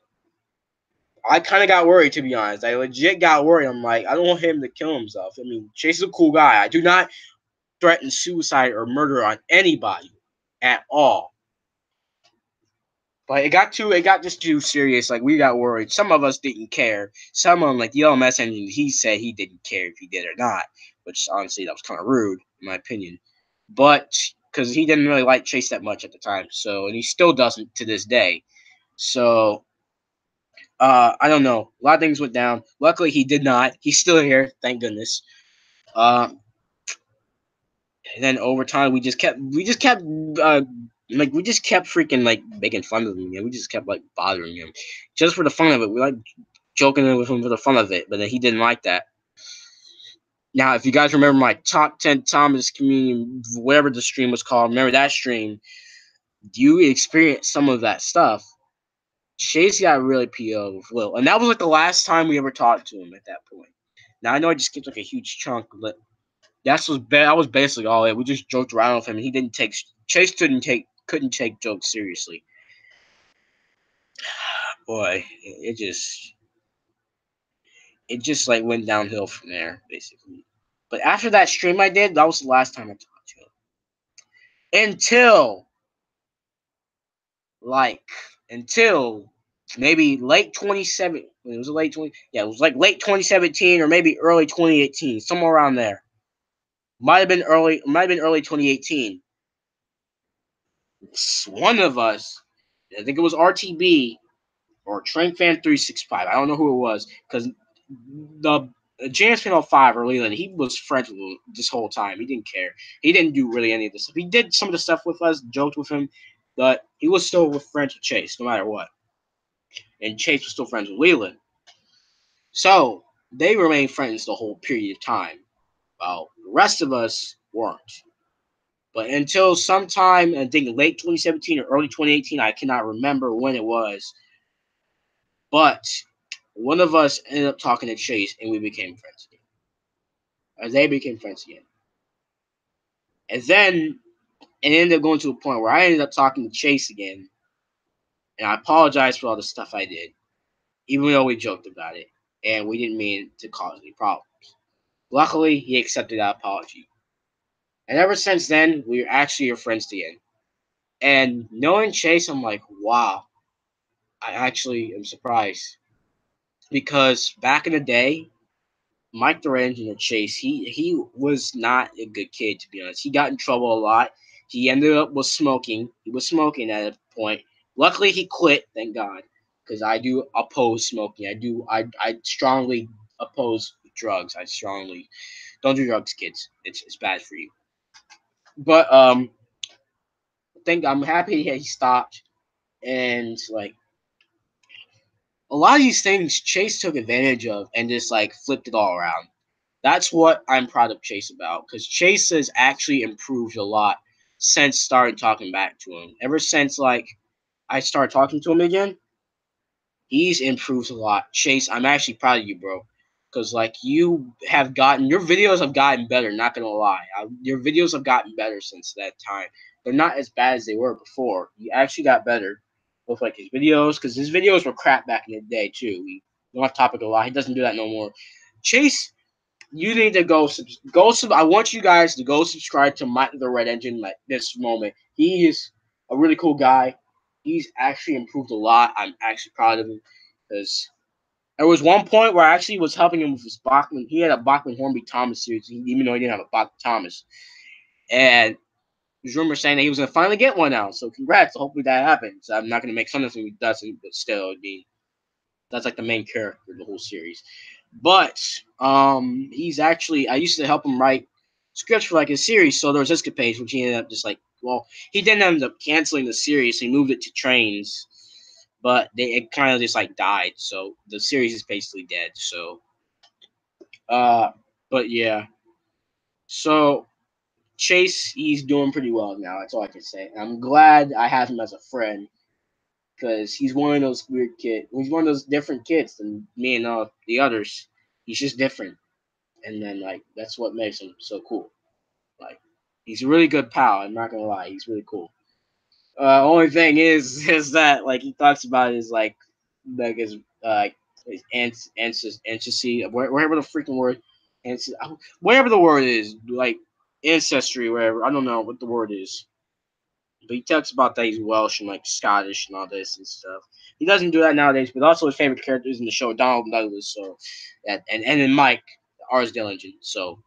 I kind of got worried, to be honest. I legit got worried. I'm like, I don't want him to kill himself. I mean, Chase is a cool guy. I do not threaten suicide or murder on anybody at all. But it got just too serious. Like, we got worried. Some of us didn't care. Some of them, like the LMS engine, he said he didn't care if he did or not. Which, honestly, that was kind of rude, in my opinion. But, because he didn't really like Chase that much at the time. So, and he still doesn't to this day. So, I don't know. A lot of things went down. Luckily, he did not. He's still here. Thank goodness. And then over time, we just kept freaking like making fun of him. We just kept like bothering him, just for the fun of it. We like joking with him for the fun of it, but then he didn't like that. Now, if you guys remember my top 10 Thomas Community, whatever the stream was called, remember that stream? You experienced some of that stuff. Chase got really PO with Will, and that was like the last time we ever talked to him at that point. Now I know I just skipped like a huge chunk, but that was basically all it. We just joked around with him, and he didn't take Chase couldn't take jokes seriously. Boy, it just like went downhill from there, basically. But after that stream I did, that was the last time I talked to him. Until maybe late 2017. It was late 20. Yeah, it was like late 2017 or maybe early 2018, somewhere around there. Might have been early 2018. One of us, I think it was RTB or Trank Fan 365. I don't know who it was because the James Fan 05 or Leland, he was friends with him this whole time. He didn't care. He didn't do really any of this stuff. He did some of the stuff with us, joked with him, but he was still friends with Chase no matter what. And Chase was still friends with Leland. So they remained friends the whole period of time. Well, the rest of us weren't. But until sometime, I think late 2017 or early 2018, I cannot remember when it was. But one of us ended up talking to Chase, and we became friends again. Or they became friends again. And then it ended up going to a point where I ended up talking to Chase again. And I apologized for all the stuff I did, even though we joked about it. And we didn't mean to cause any problems. Luckily, he accepted that apology. And ever since then, we actually are friends again. And knowing Chase, I'm like, wow. I actually am surprised. Because back in the day, Mike the Ranger and Chase, he was not a good kid, to be honest. He got in trouble a lot. He ended up with smoking. He was smoking at a point. Luckily, he quit, thank God. Because I do oppose smoking. I strongly oppose drugs. I strongly don't do drugs, kids. It's bad for you. But I'm happy he stopped, and like a lot of these things Chase took advantage of and just like flipped it all around. That's what I'm proud of Chase about, because Chase has actually improved a lot since started talking back to him. Ever since like I started talking to him again, he's improved a lot. Chase, I'm actually proud of you, bro. Because, like, your videos have gotten better, not going to lie. Your videos have gotten better since that time. They're not as bad as they were before. He actually got better with, like, his videos. Because his videos were crap back in the day, too. We don't have topic a lot. He doesn't do that no more. Chase, you need to I want you guys to go subscribe to Mike the Red Engine like this moment. He is a really cool guy. He's actually improved a lot. I'm actually proud of him because there was one point where I actually was helping him with his Bachman. He had a Bachman Hornby Thomas series, even though he didn't have a Bachman Thomas. And there's rumors saying that he was going to finally get one now. So congrats. Hopefully that happens. I'm not going to make fun of him if he doesn't, but still, that's like the main character of the whole series. But he's actually, I used to help him write scripts for like a series. So there was Escapades, which he ended up just like, well, he didn't end up canceling the series. So he moved it to Trains, but it kind of just like died. So the series is basically dead. So uh, but yeah, so Chase, he's doing pretty well now. That's all I can say. And I'm glad I have him as a friend because he's one of those weird kids. He's one of those different kids than me and the others. He's just different, and then like that's what makes him so cool. Like he's a really good pal. I'm not gonna lie, he's really cool. Only thing is is that like he talks about his like his ancestry, wherever the freaking word, whatever the word is, like ancestry, wherever, I don't know what the word is. But he talks about that he's Welsh and like Scottish and all this and stuff. He doesn't do that nowadays, but also his favorite characters in the show, Donald Douglas. So that and then Mike, Arsdale Engine. So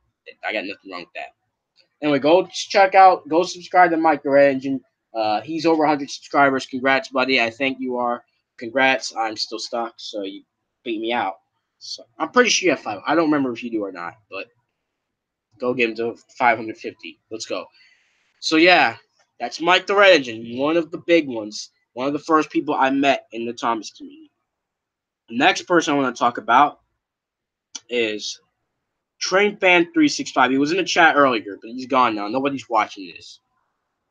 I got nothing wrong with that. Anyway, go subscribe to Mike the Red Engine. He's over 100 subscribers. Congrats, buddy. I think you are. Congrats. I'm still stuck, so you beat me out. So I'm pretty sure you have 5. I don't remember if you do or not, but go get him to 550. Let's go. So yeah, that's Mike the Red Engine, one of the big ones, one of the first people I met in the Thomas community. The next person I want to talk about is TrainFan365. He was in the chat earlier, but he's gone now. Nobody's watching this.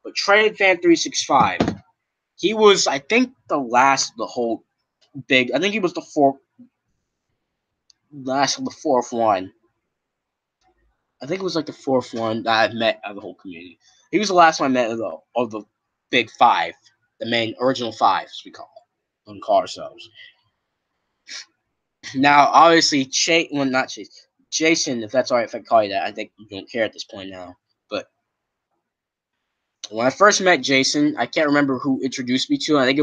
But TrainFan365, he was, I think, the whole big. I think he was last of the fourth one. I think it was like the fourth one that I've met of the whole community. He was the last one I met of the big 5, the main original 5, as we call ourselves. Now, obviously, not Chase, Jason, if that's alright if I call you that. I think you don't care at this point now. But when I first met Jason, I can't remember who introduced me to him. I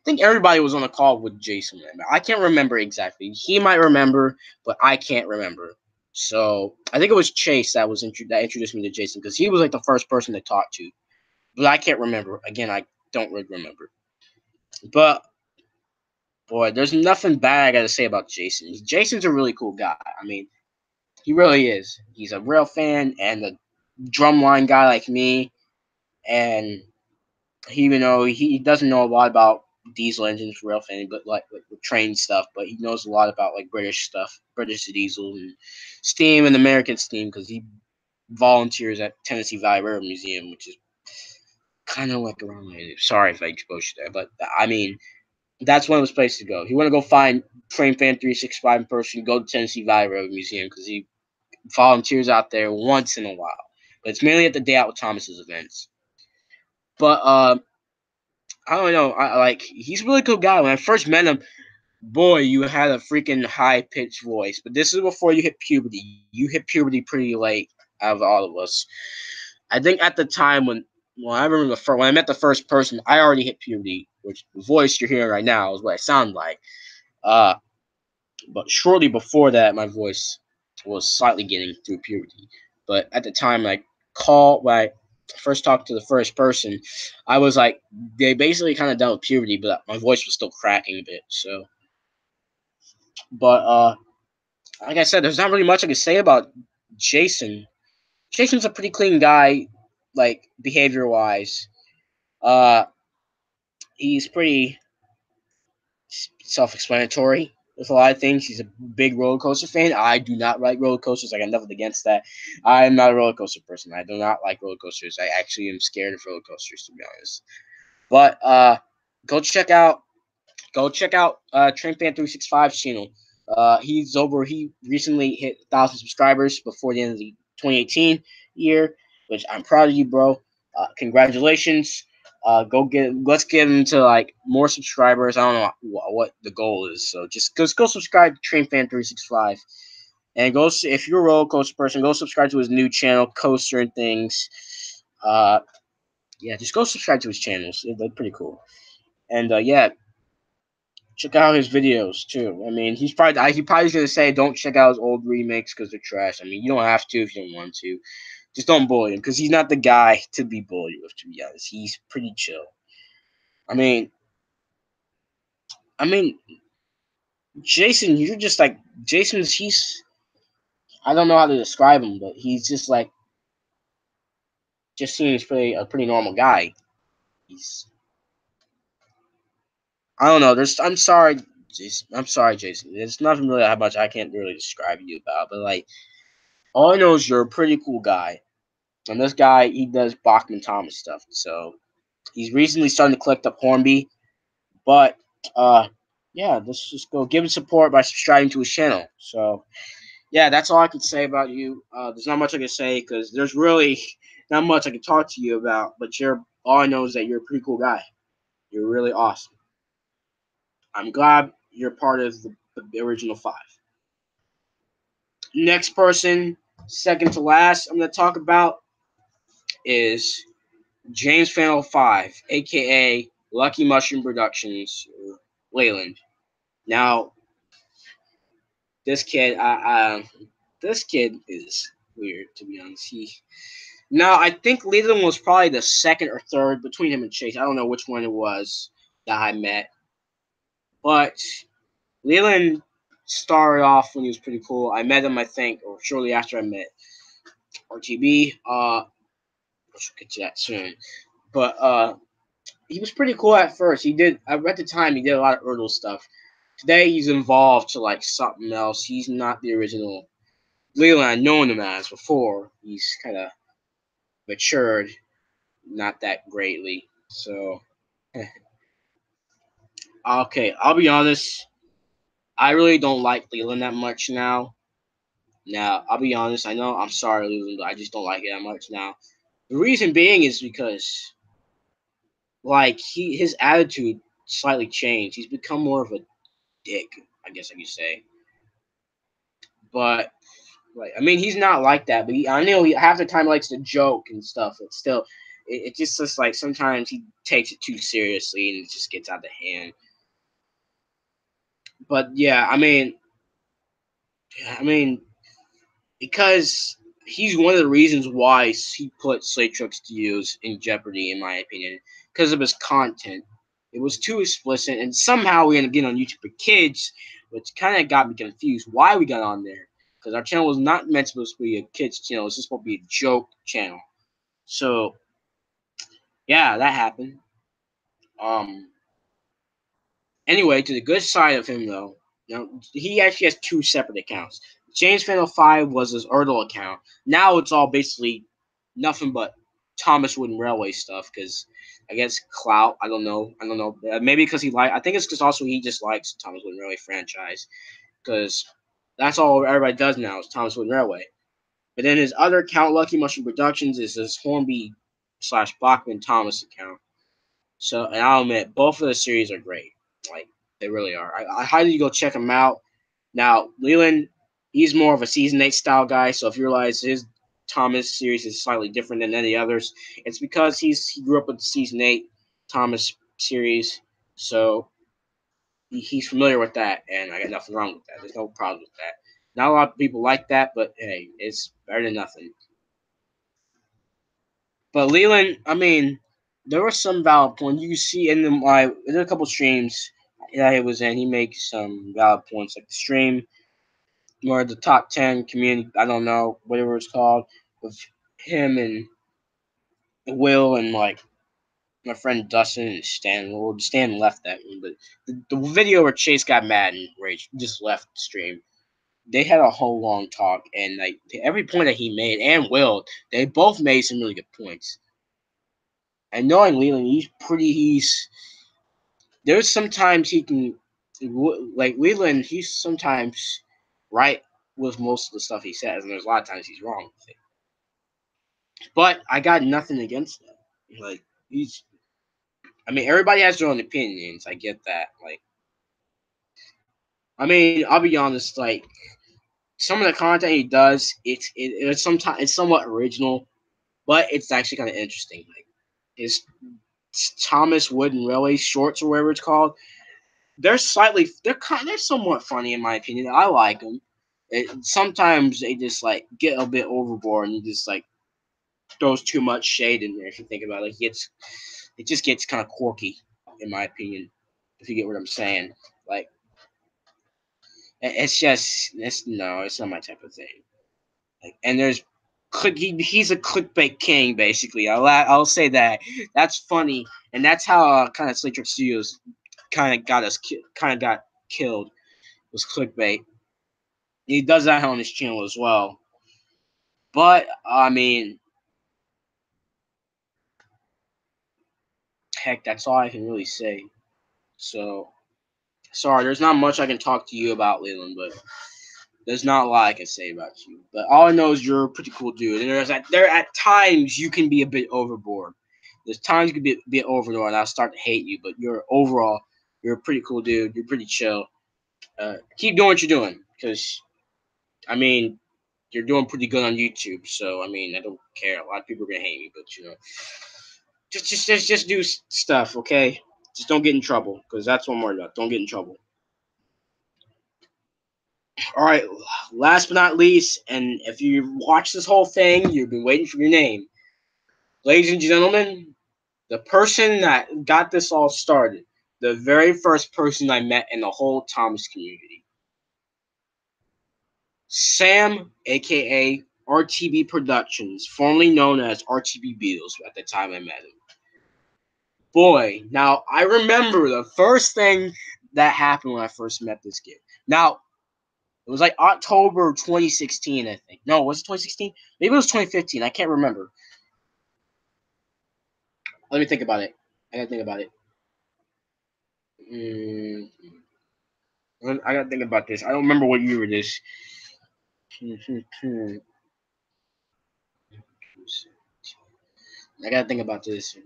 think everybody was on a call with Jason. I can't remember exactly. He might remember, but I can't remember. So I think it was Chase that that introduced me to Jason because he was like the first person to talk to. But I can't remember. Again, I don't really remember. But boy, there's nothing bad I got to say about Jason. Jason's a really cool guy. I mean, he really is. He's a real fan and a drumline guy like me. And he doesn't know a lot about diesel engines, real fan, but like train stuff. But he knows a lot about like British stuff, British diesel and steam and American steam because he volunteers at Tennessee Valley Railroad Museum, which is kind of like around my age. Sorry if I exposed you there, but I mean that's one of his places to go. If you want to go find Train Fan 365 in person, go to Tennessee Valley Railroad Museum because he volunteers out there once in a while. But it's mainly at the Day Out with Thomas's events. But I don't know. He's a really cool guy. When I first met him, boy, you had a freaking high pitched voice. But this is before you hit puberty. You hit puberty pretty late out of all of us. I think at the time I remember when I met the first person, I already hit puberty, which the voice you're hearing right now is what I sound like. But shortly before that, my voice was slightly getting through puberty. But at the time, when I first talked to the first person, I was like, they basically kind of done with puberty, but my voice was still cracking a bit. So, but like I said, there's not really much I can say about Jason. Jason's a pretty clean guy, like behavior wise. Uh, he's pretty self-explanatory with a lot of things. He's a big roller coaster fan. I do not like roller coasters. I got nothing against that. I am not a roller coaster person. I do not like roller coasters. I actually am scared of roller coasters, to be honest. But go check out TrainFan365's channel. He recently hit 1,000 subscribers before the end of the 2018 year, which I'm proud of you, bro. Congratulations. Let's get him to like more subscribers. I don't know what the goal is, so just go subscribe to TrainFan365, and if you're a roller coaster person, go subscribe to his new channel, Coaster and Things. Yeah, just go subscribe to his channels. They're pretty cool. And yeah, check out his videos too. I mean, he's probably gonna say don't check out his old remakes because they're trash. I mean, you don't have to if you don't want to. Just don't bully him because he's not the guy to be bullied with. To be honest, he's pretty chill. I mean, Jason, you're just like Jason's. He's I don't know how to describe him, but he's just like just seems a pretty normal guy. He's I don't know. There's I'm sorry, Jason. I'm sorry, Jason. There's nothing really how much I can't really describe you about, but like all I know is you're a pretty cool guy. And this guy he does Bachman Thomas stuff. So he's recently starting to collect up Hornby. But yeah, let's just go give him support by subscribing to his channel. So yeah, that's all I can say about you. There's not much I can say because there's really not much I can talk to you about. But you're all I know is that you're a pretty cool guy. You're really awesome. I'm glad you're part of the original five. Next person, second to last, I'm gonna talk about is James Fennel 5, aka Lucky Mushroom Productions, Leyland. Now, this kid, this kid is weird to be honest. Now I think Leland was probably the second or third between him and Chase. I don't know which one it was that I met, but Leland started off when he was pretty cool. I met him, I think, or shortly after I met RTB. Which we'll get to that soon. But he was pretty cool at first. He did at the time he did a lot of Erdl stuff. Today he's involved to like something else. He's not the original Leland I'd known him as before. He's kind of matured, not that greatly. So, okay, I'll be honest. I really don't like Leland that much now. Now, I'll be honest. I know I'm sorry, Leland, but I just don't like it that much now. The reason being is because, like, his attitude slightly changed. He's become more of a dick, I guess I could say. But like, I mean, he's not like that. But I know he half the time likes to joke and stuff. But still, it just like sometimes he takes it too seriously and it just gets out of hand. But yeah, I mean, because he's one of the reasons why he put Slate Trucks to use in jeopardy, in my opinion, because of his content. It was too explicit, and somehow we ended up getting on YouTube for kids, which kind of got me confused why we got on there. Because our channel was not meant to be a kids channel; it's just supposed to be a joke channel. So yeah, that happened. Um, Anyway, to the good side of him though, he actually has two separate accounts. James Fennel 5 was his Erdl account. Now it's all basically nothing but Thomas Wooden Railway stuff because I guess clout. I don't know. Maybe because I think it's because also he just likes Thomas Wooden Railway franchise because that's all everybody does now is Thomas Wooden Railway. But then his other account, Lucky Mushroom Productions, is his Hornby / Bachman Thomas account. So, and I'll admit, both of the series are great. Like, they really are. I highly go check them out. Now, Leland, he's more of a season 8 style guy. So, if you realize his Thomas series is slightly different than any others, it's because he grew up with the season 8 Thomas series. So, he's familiar with that. And I got nothing wrong with that. There's no problem with that. Not a lot of people like that, but hey, it's better than nothing. But Leland, I mean, there were some valid points you see in them. There a couple streams that he was in. He makes some valid points, like the stream where the top 10 community. I don't know whatever it's called with him and Will and like my friend Dustin and Stan. Well, Stan left that one, but the video where Chase got mad and rage just left the stream. They had a whole long talk, and like every point that he made and Will, they both made some really good points. And knowing Leland, he's there's sometimes he can like Leland. He's sometimes right with most of the stuff he says, and there's a lot of times he's wrong with it. But I got nothing against that. Like I mean, everybody has their own opinions. I get that. Like, I mean, I'll be honest. Like, some of the content he does, it's sometimes it's somewhat original, but it's actually kind of interesting. Like his Thomas Wooden Railway shorts or whatever it's called. They're somewhat funny in my opinion. I like them. Sometimes they just like get a bit overboard and just like throws too much shade in there. If you think about it, it just gets kind of quirky in my opinion. If you get what I'm saying, like It's not my type of thing. Like, and he's a clickbait king basically. I'll say that. That's funny, and that's how kind of Slate Studios kind of got killed. Was clickbait. He does that on his channel as well. But I mean, heck, that's all I can really say. So sorry, there's not much I can talk to you about, Leland, but there's not a lot I can say about you. But all I know is you're a pretty cool dude. And there at times you can be a bit overboard. There's times you can be a bit overboard and I'll start to hate you, but you're a pretty cool dude. You're pretty chill. Keep doing what you're doing, because I mean you're doing pretty good on YouTube. So I mean I don't care. A lot of people are gonna hate me, but just do stuff, okay? Just don't get in trouble, because that's what I'm worried about. Don't get in trouble. All right, last but not least, and if you watch this whole thing, you've been waiting for your name. Ladies and gentlemen, the person that got this all started, the very first person I met in the whole Thomas community, Sam, aka RTB Productions, formerly known as RTB Beatles at the time I met him. Boy, now I remember the first thing that happened when I first met this kid. Now, it was like October 2016, I think. No, was it 2016? Maybe it was 2015. I can't remember. Let me think about it. I gotta think about it. Mm, I gotta think about this. I don't remember what year it is. I gotta think about this.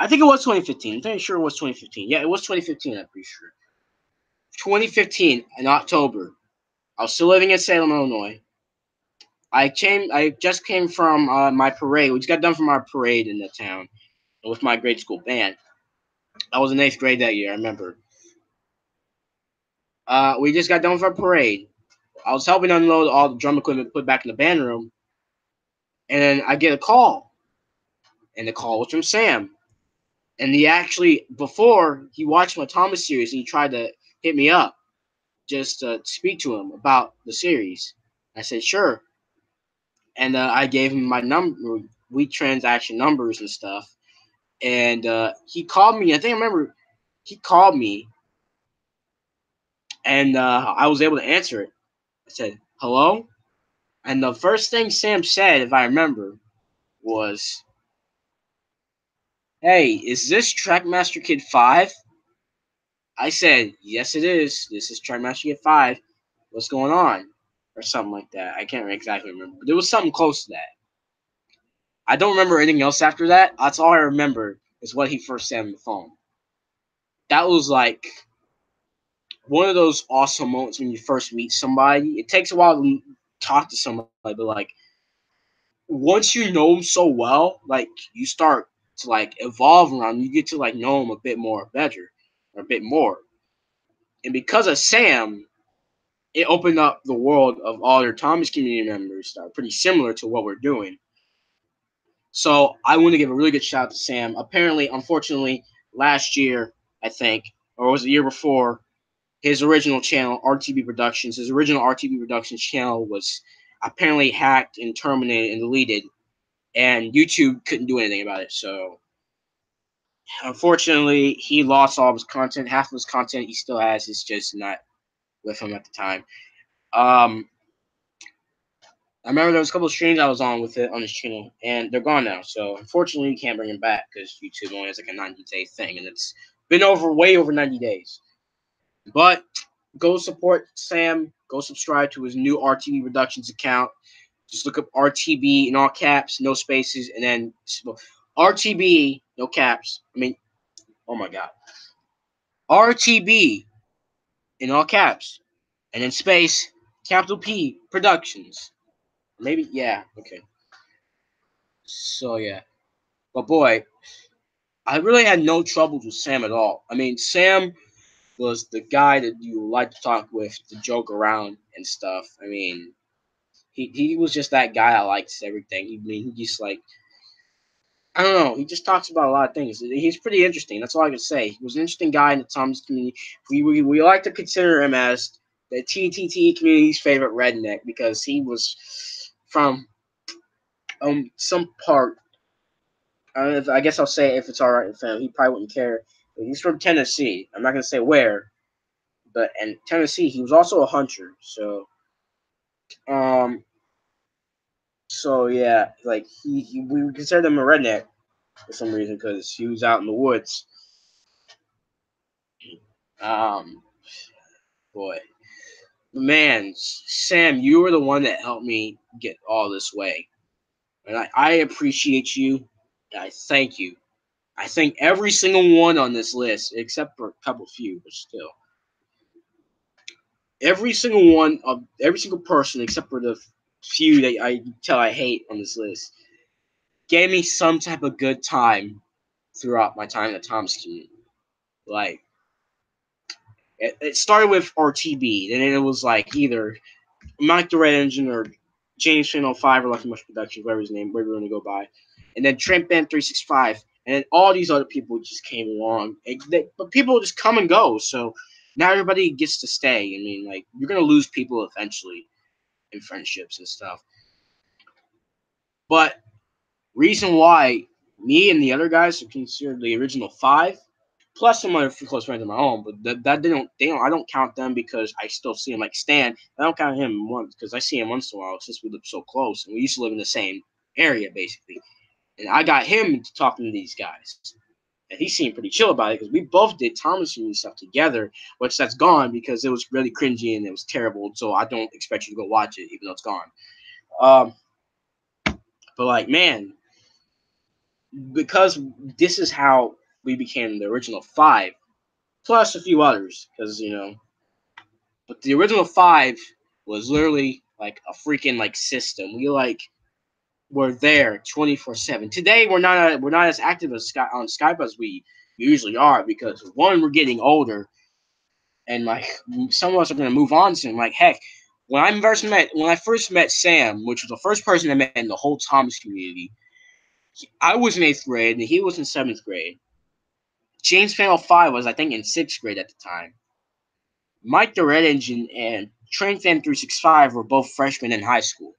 I think it was 2015. I'm pretty sure it was 2015. Yeah, it was 2015. I'm pretty sure. 2015 in October. I was still living in Salem, Illinois. I just came from my parade. We just got done from our parade in the town with my grade school band. I was in eighth grade that year. I remember. We just got done with our parade. I was helping unload all the drum equipment put back in the band room, and then I get a call, and the call was from Sam. And he actually, before he watched my Thomas series, and he tried to hit me up just to speak to him about the series. I said sure, and I gave him my number, we transaction numbers and stuff, and he called me. I think I remember he called me, and I was able to answer it. I said hello, and the first thing Sam said, if I remember, was, "Hey, is this Trackmaster Kid 5?" I said, "Yes, it is. This is Trackmaster Kid 5. What's going on?" Or something like that. I can't exactly remember. But it was something close to that. I don't remember anything else after that. That's all I remember is what he first said on the phone. That was like one of those awesome moments when you first meet somebody. It takes a while to talk to somebody, but like once you know them so well, like you start to like evolve around them. You get to like know them a bit more better, or a bit more. And because of Sam, it opened up the world of all their Thomas community members that are pretty similar to what we're doing. So I want to give a really good shout out to Sam. Apparently, unfortunately, last year, I think, or was it the year before, his original channel, RTB Productions, his original RTB Productions channel was apparently hacked and terminated and deleted, and YouTube couldn't do anything about it. So unfortunately, he lost all of his content. Half of his content he still has. It's just not with him at the time. I remember there was a couple of streams I was on with it on his channel, and they're gone now. So unfortunately, you can't bring him back because YouTube only has like a 90-day thing, and it's been way over 90 days. But go support Sam. Go subscribe to his new RTB Productions account. Just look up RTB in all caps, no spaces, and then RTB, no caps. I mean, oh my God. RTB in all caps, and then space, capital P, Productions. Maybe, yeah, okay. So, yeah. But boy, I really had no troubles with Sam at all. I mean, Sam was the guy that you like to talk with, to joke around and stuff. I mean, he was just that guy that likes everything. He just like I don't know. He just talks about a lot of things. He's pretty interesting. That's all I can say. He was an interesting guy in the Thomas community. We like to consider him as the TTTE community's favorite redneck because he was from some part. I guess I'll say it if it's all right with him. He probably wouldn't care. But he's from Tennessee. I'm not gonna say where, but in Tennessee, he was also a hunter. Um, so yeah, like we would consider him a redneck for some reason because he was out in the woods. Um, boy, man, Sam, you were the one that helped me get all this way, and I appreciate you. I thank you. I thank every single one on this list, except for a couple few, but still, every single person, except for the few that I tell I hate on this list, gave me some type of good time throughout my time at Tom's community. Like it started with RTB, and then it was like either Mike the Red Engine or James Fan 05 or Lucky Mush Productions, whatever his name, whatever you want to go by. And then Trent Band 365. And then all these other people just came along. But people just come and go. So now everybody gets to stay. I mean, like, you're going to lose people eventually in friendships and stuff. But reason why me and the other guys are considered the original five, plus some other close friends of my own, but I don't count them because I still see him like Stan. I don't count him once because I see him once in a while since we live so close and we used to live in the same area basically. And I got him into talking to these guys, and he seemed pretty chill about it because we both did Thomas and stuff together, which that's gone because it was really cringy and it was terrible. So I don't expect you to go watch it even though it's gone. Um, but like man, because this is how we became the original five, plus a few others because but the original five was literally like a freaking like system. We like were there 24/7. Today we're not as active as on Skype as we usually are because one, we're getting older and like some of us are gonna move on soon. Like heck, when I first met Sam, which was the first person I met in the whole Thomas community, I was in eighth grade and he was in seventh grade. James Panel 5 was I think in sixth grade at the time. Mike the Red Engine and Train Fan 365 were both freshmen in high school.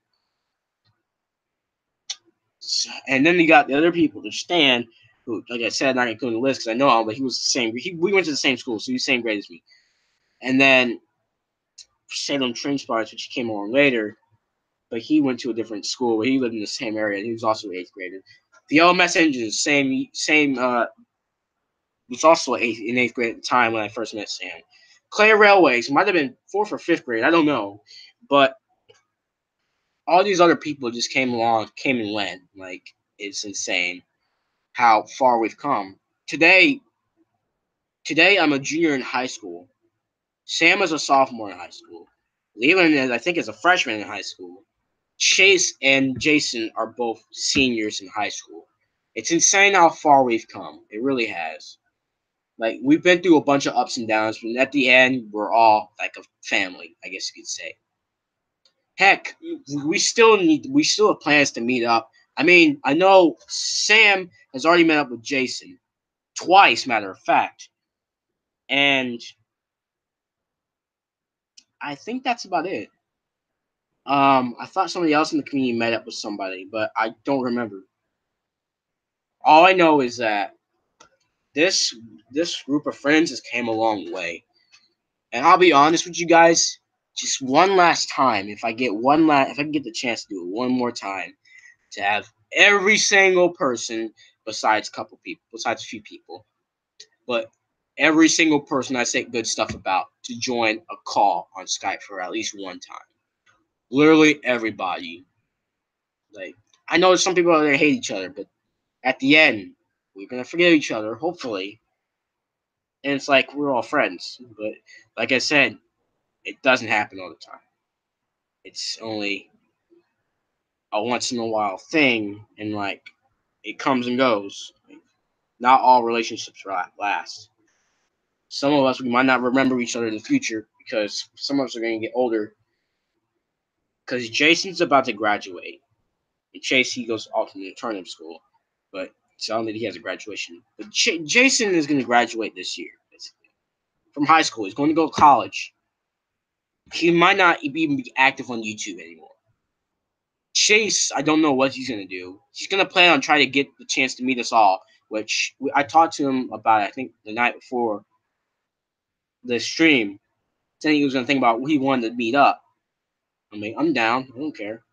And then you got the other people, the Stan, who, like I said, not including the list because I know him, but he was the same. We went to the same school, so he was the same grade as me. And then Salem Train Spotters, which came along later, but he went to a different school, but he lived in the same area, and he was also eighth grader. The LMS Engine, same, was also in eighth grade at the time when I first met Sam. Clay Railways might have been fourth or fifth grade, I don't know, but all these other people just came along, came and went. Like it's insane how far we've come. Today, today I'm a junior in high school. Sam is a sophomore in high school. Leland is, I think, is a freshman in high school. Chase and Jason are both seniors in high school. It's insane how far we've come. It really has. Like we've been through a bunch of ups and downs, but at the end, we're all like a family, I guess you could say. Heck, we still have plans to meet up. I mean, I know Sam has already met up with Jason twice, matter of fact, and I think that's about it. I thought somebody else in the community met up with somebody, but I don't remember. All I know is that this this group of friends has came a long way, and I'll be honest with you guys. Just one last time, if I can get the chance to do it one more time, to have every single person besides a few people, but every single person I say good stuff about to join a call on Skype for at least one time. Literally everybody. Like I know some people out there hate each other, but at the end, we're gonna forgive each other, hopefully. And it's like we're all friends. But like I said, it doesn't happen all the time. It's only a once in a while thing, and like it comes and goes. Like, not all relationships last. Some of us we might not remember each other in the future because some of us are going to get older. Because Jason's about to graduate, and Chase he goes alternate school, but So I don't think he has a graduation. But Jason is going to graduate this year, basically, from high school. He's going to go to college. He might not even be active on YouTube anymore. Chase, I don't know what he's going to do. He's going to plan on trying to get the chance to meet us all, which I talked to him about, I think, the night before the stream, saying he was going to think about who he wanted to meet up. I mean, I'm down. I don't care.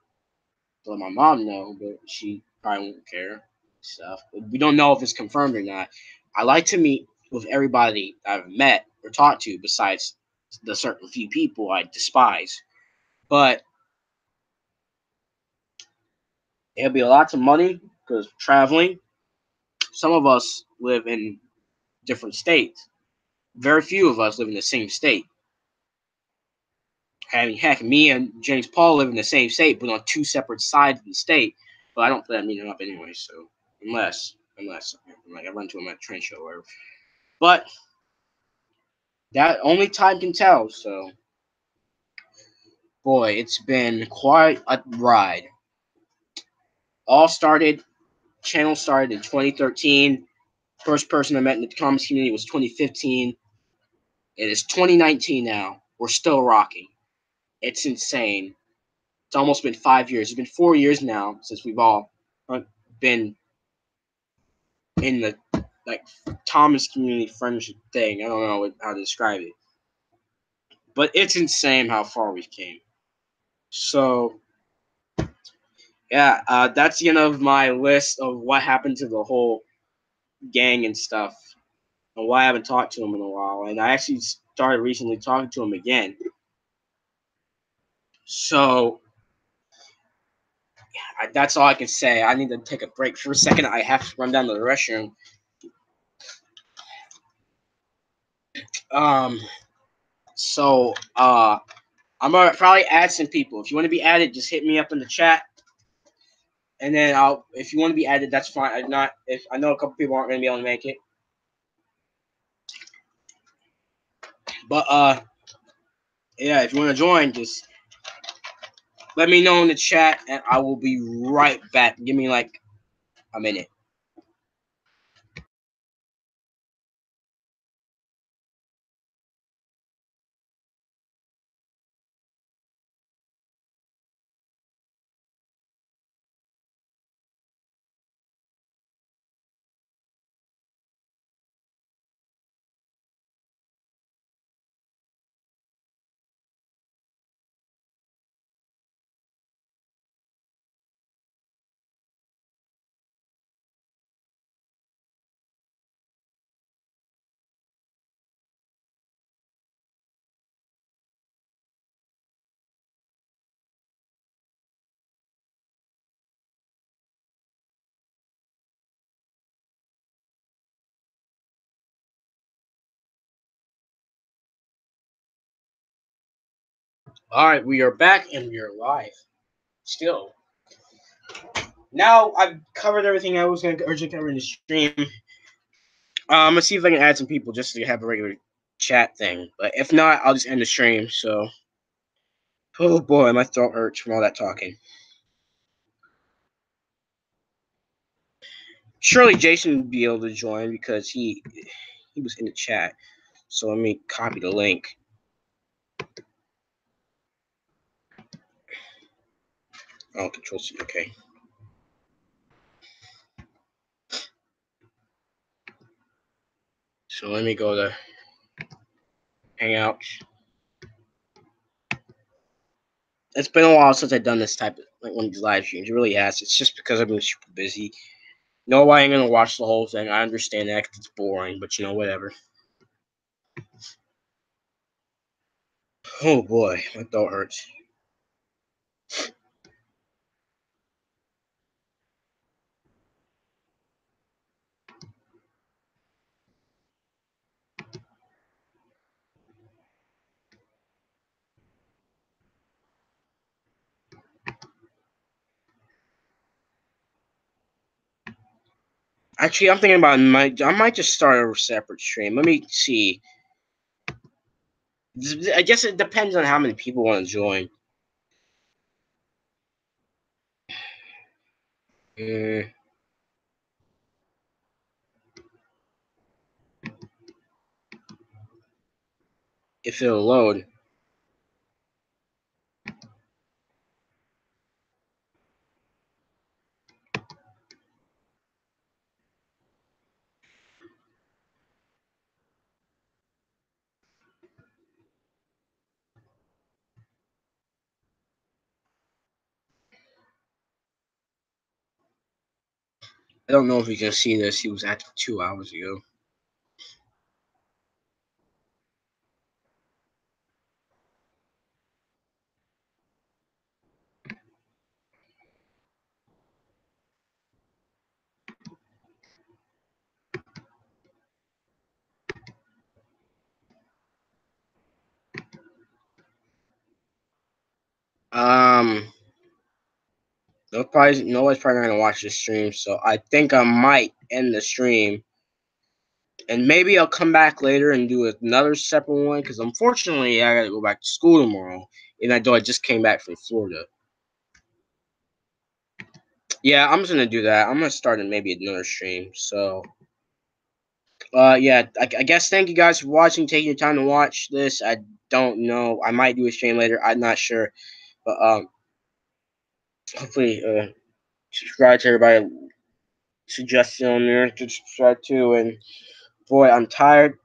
I'll let my mom know, but she probably won't care. Stuff. But we don't know if it's confirmed or not. I like to meet with everybody I've met or talked to besides the certain few people I despise. But it'll be a lot of money because traveling. Some of us live in different states. Very few of us live in the same state. Heck, me and James Paul live in the same state, but on two separate sides of the state. But I don't plan on meeting up anyway, so unless like I run to him at a train show or whatever. But that only time can tell. So, boy, it's been quite a ride. Channel started in 2013. First person I met in the comics community was 2015. It is 2019 now. We're still rocking. It's insane. It's almost been 5 years. It's been 4 years now since we've all been in the like Thomas community friendship thing. I don't know how to describe it, but it's insane how far we came. So yeah, that's the end of my list of what happened to the whole gang and stuff, and why I haven't talked to him in a while. And I actually started recently talking to him again. So that's all I can say. I need to take a break for a second. I have to run down to the restroom. Um. So I'm gonna probably add some people. If you want to be added, just hit me up in the chat, and then if you want to be added, that's fine. If I know a couple people aren't gonna be able to make it, but yeah, if you want to join, just let me know in the chat, and I will be right back. Give me like a minute. All right, we are back and we are live. Still, now I've covered everything I was going to urgently cover in the stream. I'm gonna see if I can add some people just to have a regular chat thing. But if not, I'll just end the stream. So, oh boy, my throat hurts from all that talking. Surely Jason would be able to join because he was in the chat. So let me copy the link. Oh, Control C. Okay. So let me go to Hangouts. It's been a while since I've done this type of like one of these live streams. It really has. It's just because I've been super busy. No, I ain't gonna watch the whole thing. I understand that 'cause it's boring, but whatever. Oh boy, my throat hurts. Actually, I'm thinking about I might just start a separate stream. Let me see. I guess it depends on how many people want to join. if it'll load. I don't know if you can see this. He was active 2 hours ago. Um, nobody's probably not gonna watch this stream, so I think I might end the stream, and maybe I'll come back later and do another separate one because unfortunately I gotta go back to school tomorrow, and I just came back from Florida. Yeah, I'm just gonna do that. I'm gonna start maybe another stream. So, yeah, I guess thank you guys for watching, taking your time to watch this. I don't know. I might do a stream later. I'm not sure, but hopefully, subscribe to everybody. Suggestion on there to subscribe to, and boy, I'm tired.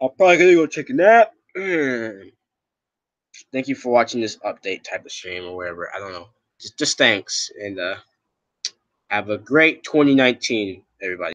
I'm probably gonna go take a nap. Thank you for watching this update type of stream or whatever. I don't know. Just thanks, and have a great 2019, everybody.